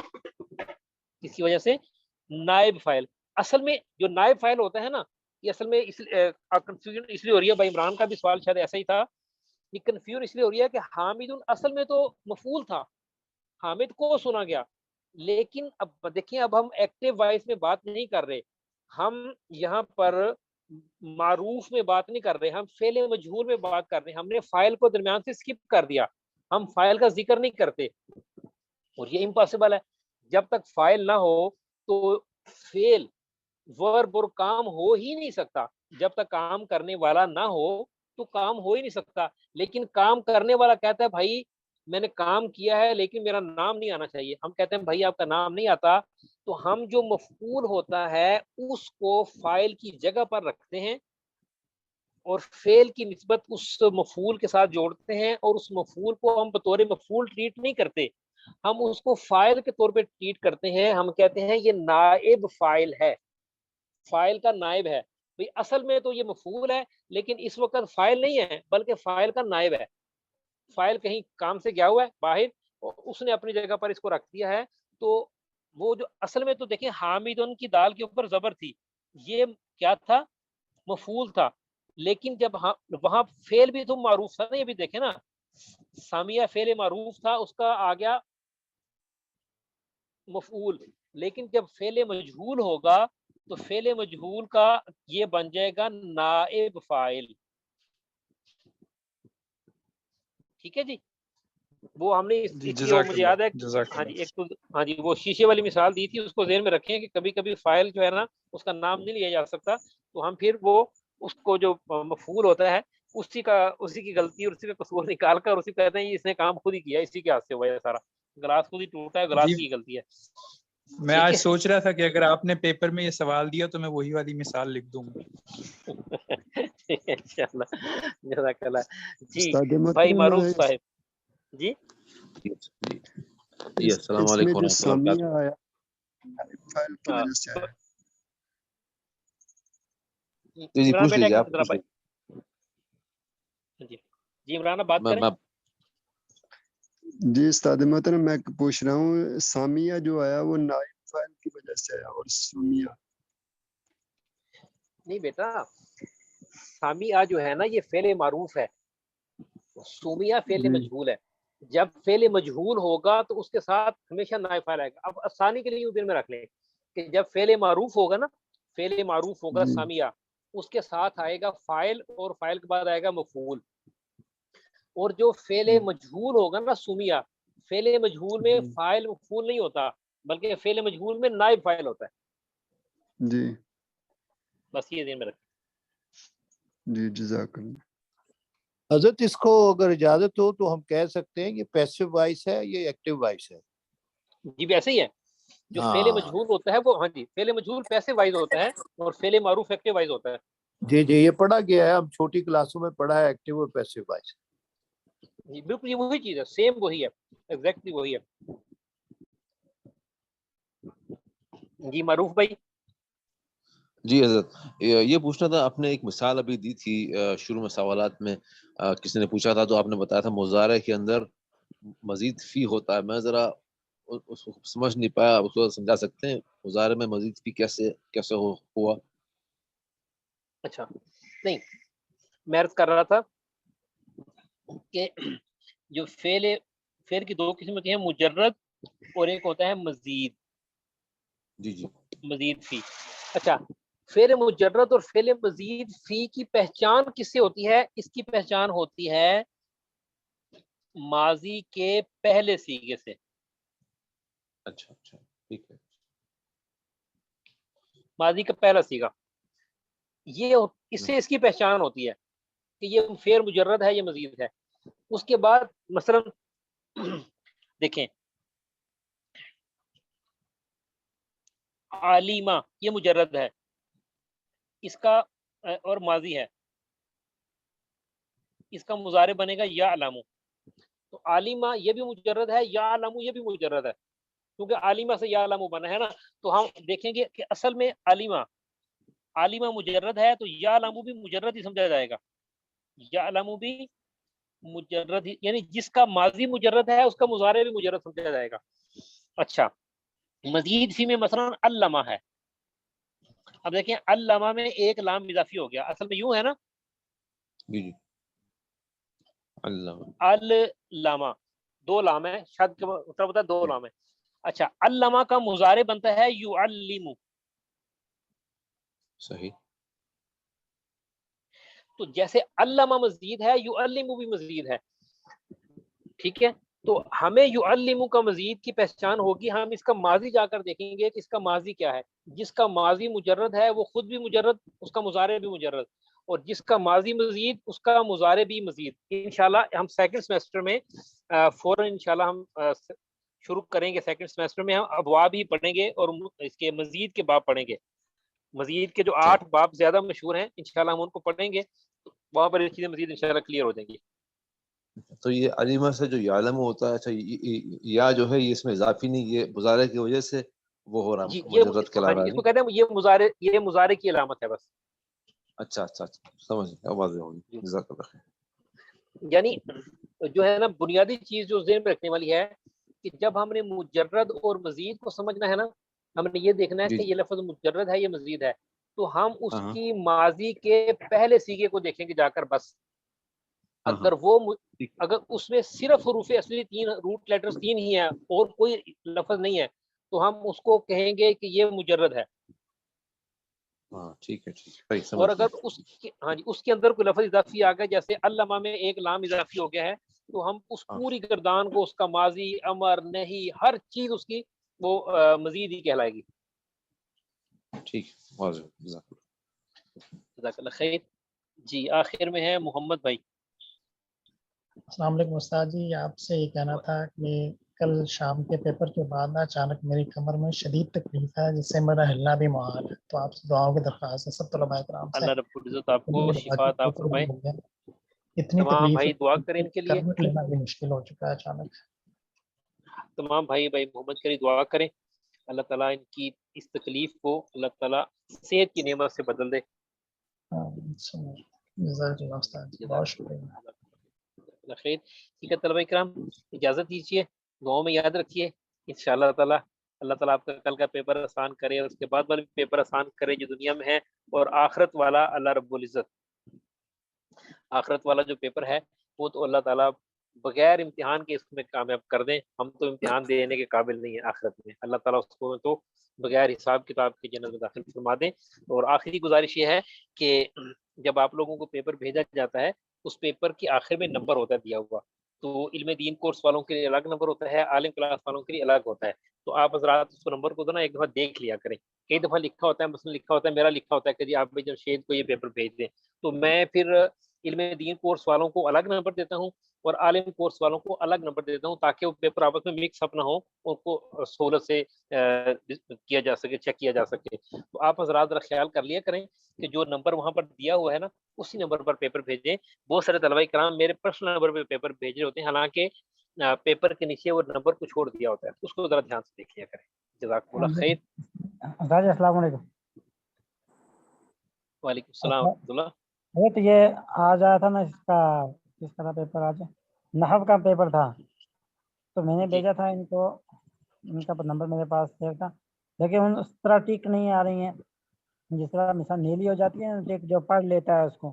اس کی وجہ سے نائب فائل. اصل میں جو نائب فائل ہوتا ہے نا یہ اصل میں کنفیوژن اس لیے ہو رہی ہے. بھائی عمران کا بھی سوال شاید ایسا ہی تھا. یہ کنفیوژن اس لیے ہو رہی ہے کہ حامد اصل میں تو مفعول تھا، حامد کو سنا گیا. لیکن اب دیکھیں اب ہم ایکٹیو وائس میں بات نہیں کر رہے، ہم یہاں پر معروف میں بات نہیں کر رہے، ہم فعل مجہول میں بات کر رہے ہیں. ہم نے فائل کو درمیان سے سکپ کر دیا، ہم فائل کا ذکر نہیں کرتے. اور یہ امپاسبل ہے. جب تک فائل نہ ہو تو فعل ورب اور کام ہو ہی نہیں سکتا. جب تک کام کرنے والا نہ ہو تو کام ہو ہی نہیں سکتا. لیکن کام کرنے والا کہتا ہے بھائی میں نے کام کیا ہے لیکن میرا نام نہیں آنا چاہیے. ہم کہتے ہیں بھائی آپ کا نام نہیں آتا، تو ہم جو مفعول ہوتا ہے اس کو فائل کی جگہ پر رکھتے ہیں اور فعل کی نسبت اس مفعول کے ساتھ جوڑتے ہیں، اور اس مفعول کو ہم بطور مفعول ٹریٹ نہیں کرتے، ہم اس کو فائل کے طور پہ ٹریٹ کرتے ہیں. ہم کہتے ہیں یہ نائب فائل ہے، فائل کا نائب ہے. بھئی اصل میں تو یہ مفعول ہے لیکن اس وقت فائل نہیں ہے بلکہ فائل کا نائب ہے. فائل کہیں کام سے گیا ہوا ہے باہر، اس نے اپنی جگہ پر اس کو رکھ دیا ہے. تو وہ جو اصل میں تو دیکھیں حامدن کی دال کے اوپر زبر تھی، یہ کیا تھا، مفعول تھا. لیکن جب وہاں فعل بھی تو معروف تھا نا. یہ بھی دیکھیں نا سامیہ فعل معروف تھا، اس کا آ گیا مفعول. لیکن جب فعل مجہول ہوگا تو فعل مجہول کا یہ بن جائے گا نائب فاعل. ٹھیک ہے جی. وہ ہم نے اس کی وہ مجھے یاد ہے ہاں جی ایک تو ہاں جی وہ شیشے والی مثال دی تھی، اس کو ذہن میں رکھیں کہ کبھی کبھی فائل جو ہے نا اس کا نام نہیں لیا جا سکتا، تو ہم پھر وہ اس کو جو مفعول ہوتا ہے اسی کی غلطی اور اسی کا قصور نکال کر اسی کہتے ہیں اس نے کام خود ہی کیا، اسی کے ہاتھ سے ہوا ہے سارا. گلاس خود ہی ٹوٹا ہے، گلاس کی غلطی ہے. میں آج سوچ رہا تھا کہ اگر آپ نے پیپر میں یہ سوال دیا تو میں وہی والی مثال لکھ دوں گا. انشاءاللہ جزاک اللہ. جی استاد بھائی محترم معروف صاحب جی. جی السلام اس میں علیکم جو ورحمۃ اللہ سامیہ وبرکاتہ. آیا فائل کی وجہ سے آیا. جی عمران پوچھ بیٹا لیجیے، آپ ذرا پوچھ لیجیے. جی عمران بات کریں. جی استاد محترم میں پوچھ رہا ہوں سامیہ جو آیا وہ نائب فائل کی وجہ سے آیا اور سامیہ نہیں بیٹا، سامیہ جو ہے نا یہ فعل معروف ہے، سومیہ فعل مجہول ہے. جب فعل مجہول ہوگا تو اس کے ساتھ ہمیشہ نائب فاعل آئے گا. اب آسانی کے لیے دل میں رکھ لیں کہ جب فعل معروف ہوگا نا، فعل معروف ہوگا سامیہ، اس کے ساتھ آئے گا فاعل اور فاعل کے بعد آئے گا مفعول. اور جو فعل مجہول ہوگا نا سومیہ، فعل مجہول میں فاعل مفعول نہیں ہوتا بلکہ فعل مجہول میں نائب فاعل ہوتا ہے. جی بس یہ ذہن میں رکھیں. جی جزاک اللہ. حضرت اس کو اگر اجازت ہو تو ہم کہہ سکتے ہیں یہ پیسو وائس ہے یہ ایکٹیو وائس ہے؟ جی بھی ایسے ہی ہے. جو فعل مجہول ہوتا ہے وہ ہاں جی فعل مجہول پیسے وائز ہوتا ہے اور فعل معروف ایکٹیو وائز ہوتا ہے. جی جی یہ پڑھا گیا ہے، ہم چھوٹی کلاسوں میں پڑھا ہے ایکٹیو اور پیسو وائس. جی بالکل یہ وہی چیز ہے، سیم وہی ہے، ایگزیکٹلی وہی ہے. جی معروف بھائی. جی حضرت یہ پوچھنا تھا، آپ نے ایک مثال ابھی دی تھی شروع میں سوالات میں، کسی نے پوچھا تھا تو آپ نے بتایا تھا مضارع کے اندر مزید فی ہوتا ہے. میں ذرا اس کو سمجھ نہیں پایا، اس کو سمجھا سکتے ہیں مضارع میں مزید فی کیسے ہوا؟ اچھا نہیں، میں عرض کر رہا تھا کہ جو فعل کی دو قسم ہوتی ہیں، مجرد اور ایک ہوتا ہے مزید. جی جی مزید فی. اچھا فعل مجرد اور فعل مزید فی کی پہچان کس سے ہوتی ہے؟ اس کی پہچان ہوتی ہے ماضی کے پہلے سیغے سے. اچھا اچھا ٹھیک ہے. ماضی کا پہلا سیغہ، یہ اس سے اس کی پہچان ہوتی ہے کہ یہ فعل مجرد ہے یہ مزید ہے. اس کے بعد مثلا دیکھیں عالیمہ یہ مجرد ہے، اس کا اور ماضی ہے، اس کا مضارع بنے گا یا علامو. تو عالیمہ یہ بھی مجرد ہے، یا علامو یہ بھی مجرد ہے، کیونکہ عالیمہ سے یا علامو بنا ہے نا. تو ہم دیکھیں گے کہ اصل میں عالیمہ مجرد ہے تو یا علامو بھی مجرد ہی سمجھا جائے گا. یا علامو بھی مجرد ہی، یعنی جس کا ماضی مجرد ہے اس کا مضارع بھی مجرد سمجھا جائے گا. اچھا مزید فی میں مثلا علامہ ہے. اب دیکھیں علامہ میں ایک لام اضافی ہو گیا، اصل میں یوں ہے نا. جی جی اللہ علامہ دو لام ہے، شد کا مطلب ہوتا ہے دو لام ہے. اچھا علامہ کا مضارع بنتا ہے یعلم. صحیح. تو جیسے علامہ مزید ہے یعلم بھی مزید ہے. ٹھیک ہے، تو ہمیں یعلم کا مزید کی پہچان ہوگی، ہم اس کا ماضی جا کر دیکھیں گے کہ اس کا ماضی کیا ہے. جس کا ماضی مجرد ہے وہ خود بھی مجرد، اس کا مضارع بھی مجرد، اور جس کا ماضی مزید اس کا مضارع بھی مزید. انشاءاللہ ہم سیکنڈ سیمسٹر میں فوراً انشاءاللہ ہم شروع کریں گے. سیکنڈ سیمسٹر میں ہم ابواب ہی پڑھیں گے اور اس کے مزید کے باب پڑھیں گے. مزید کے جو 8 باب زیادہ مشہور ہیں انشاءاللہ ہم ان کو پڑھیں گے، وہاں پر یہ چیزیں مزید انشاءاللہ کلیئر ہو جائیں گی. تو یہ علیمہ سے جو یعلم ہوتا ہے، اچھا یا جو ہے یہ اس میں اضافی نہیں، یہ مضارع کی وجہ سے وہ ہو رہا جی مجرد کہلا ہاں رہا جی ہے. اس کو کہتے ہیں یہ مضارع کی علامت ہے بس. اچھا اچھا اچھا سمجھ گیا، واضح ہوگی. جزاک اللہ خیر. یعنی جو ہے نا بنیادی چیز جو ذہن میں رکھنے والی ہے کہ جب ہم نے مجرد اور مزید کو سمجھنا ہے نا، ہم نے یہ دیکھنا ہے جی کہ جی یہ لفظ مجرد ہے یہ مزید ہے، تو ہم اس ہاں ہاں کی ماضی کے پہلے سیغے کو دیکھیں گے جا کر بس. ہاں ہاں اگر اس میں صرف حروف اصلی 3 روٹ لیٹرز 3 ہی ہیں اور کوئی لفظ نہیں ہے تو ہم اس کو کہیں گے کہ یہ مجرد ہے. ہاں ٹھیک ہے ٹھیک ہے اور سمجھ اگر گیا. ہاں جی اس کے اندر کوئی لفظ اضافی آ گیا، جیسے علامہ میں ایک لام اضافی ہو گیا ہے، تو ہم اس ہاں پوری گردان کو، اس کا ماضی امر نہیں ہر چیز اس کی وہ مزید ہی کہلائے گی. ٹھیک ہے واضح. جزاک اللہ. جزاک اللہ خیر. جی آخر میں ہے محمد بھائی. السلام علیکم استاد جی، آپ سے یہ کہنا تھا کہ کل شام کے پیپر کے بعد اچانک میری کمر میں شدید تکلیف ہے جس سے میرا ہلنا بھی محال ہے، تو آپ سے دعاؤں کی درخواست ہے سب طلباء کرام سے. اللہ رب العزت آپ کو شفا عطا فرمائے. اتنی تمام تکلیف بھائی دعا کریں ہے ان کے لیے، کرنٹ لینا بھی مشکل ہو چکا ہے اچانک. تمام بھائی محمد کے لیے دعا کریں. اللہ تعالیٰ ان کی اس تکلیف کو اللہ تعالیٰ صحت کی نعمت سے بدل دے. جزاک اللہ استاد جی، بہت شکریہ. خیر. ٹھیک ہے طلبہ کرام اجازت دیجیے، دعاؤں میں یاد رکھیے انشاءاللہ تعالیٰ. اللہ تعالیٰ آپ کا کل کا پیپر آسان کرے اور اس کے بعد والا بھی پیپر آسان کرے جو دنیا میں ہے، اور آخرت والا اللہ رب العزت آخرت والا جو پیپر ہے وہ تو اللہ تعالیٰ بغیر امتحان کے اس میں کامیاب کر دیں. ہم تو امتحان دینے کے قابل نہیں ہیں آخرت میں، اللہ تعالیٰ اس کو تو بغیر حساب کتاب کے جنت میں داخل فرما دیں. اور آخری گزارش یہ ہے کہ جب آپ لوگوں کو پیپر بھیجا جاتا ہے اس پیپر کے آخر میں نمبر ہوتا ہے دیا ہوا، تو علم دین کورس والوں کے لیے الگ نمبر ہوتا ہے، عالم کلاس والوں کے لیے الگ ہوتا ہے. تو آپ حضرات اس نمبر کو نا ایک دفعہ دیکھ لیا کریں. کئی دفعہ لکھا ہوتا ہے، مثلا لکھا ہوتا ہے، میرا لکھا ہوتا ہے کہ جی آپ جمشید کو یہ پیپر بھیج دیں، تو میں پھر علم دین کورس والوں کو الگ نمبر دیتا ہوں اور عالم کورس والوں کو الگ نمبر دیتا ہوں تاکہ وہ پیپر آپس میں مکس اپ نہ ہو, ان کو سہولت سے کیا جا سکے, چیک کیا جا سکے. تو آپ حضرات ذرا خیال کر لیا کریں کہ جو نمبر وہاں پر دیا ہوا ہے نا اسی نمبر پر پیپر بھیجیں. بہت سارے طلباء کرام میرے پرسنل نمبر پہ پیپر بھیج رہے ہوتے ہیں, حالانکہ پیپر کے نیچے وہ نمبر کو چھوڑ دیا ہوتا ہے, اس کو ذرا دھیان سے دیکھ لیا کریں. جزاک اللہ خیر. راجہ السلام علیکم. وعلیکم السلام ورحمۃ اللہ. وہ تو یہ آج آیا تھا نا اس کا کس طرح پیپر آج نحو کا پیپر تھا, تو میں نے بھیجا تھا ان کو, ان کا نمبر میرے پاس سیو تھا, لیکن اس طرح ٹک نہیں آ رہی ہیں جس طرح مثال نیلی ہو جاتی ہے ٹک جو پڑھ لیتا ہے اس کو.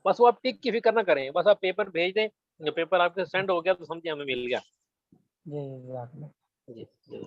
بس وہ آپ ٹک کی فکر نہ کریں, بس آپ پیپر بھیج دیں, جو پیپر آپ کے سینڈ ہو گیا تو سمجھے ہمیں مل گیا. جی جی.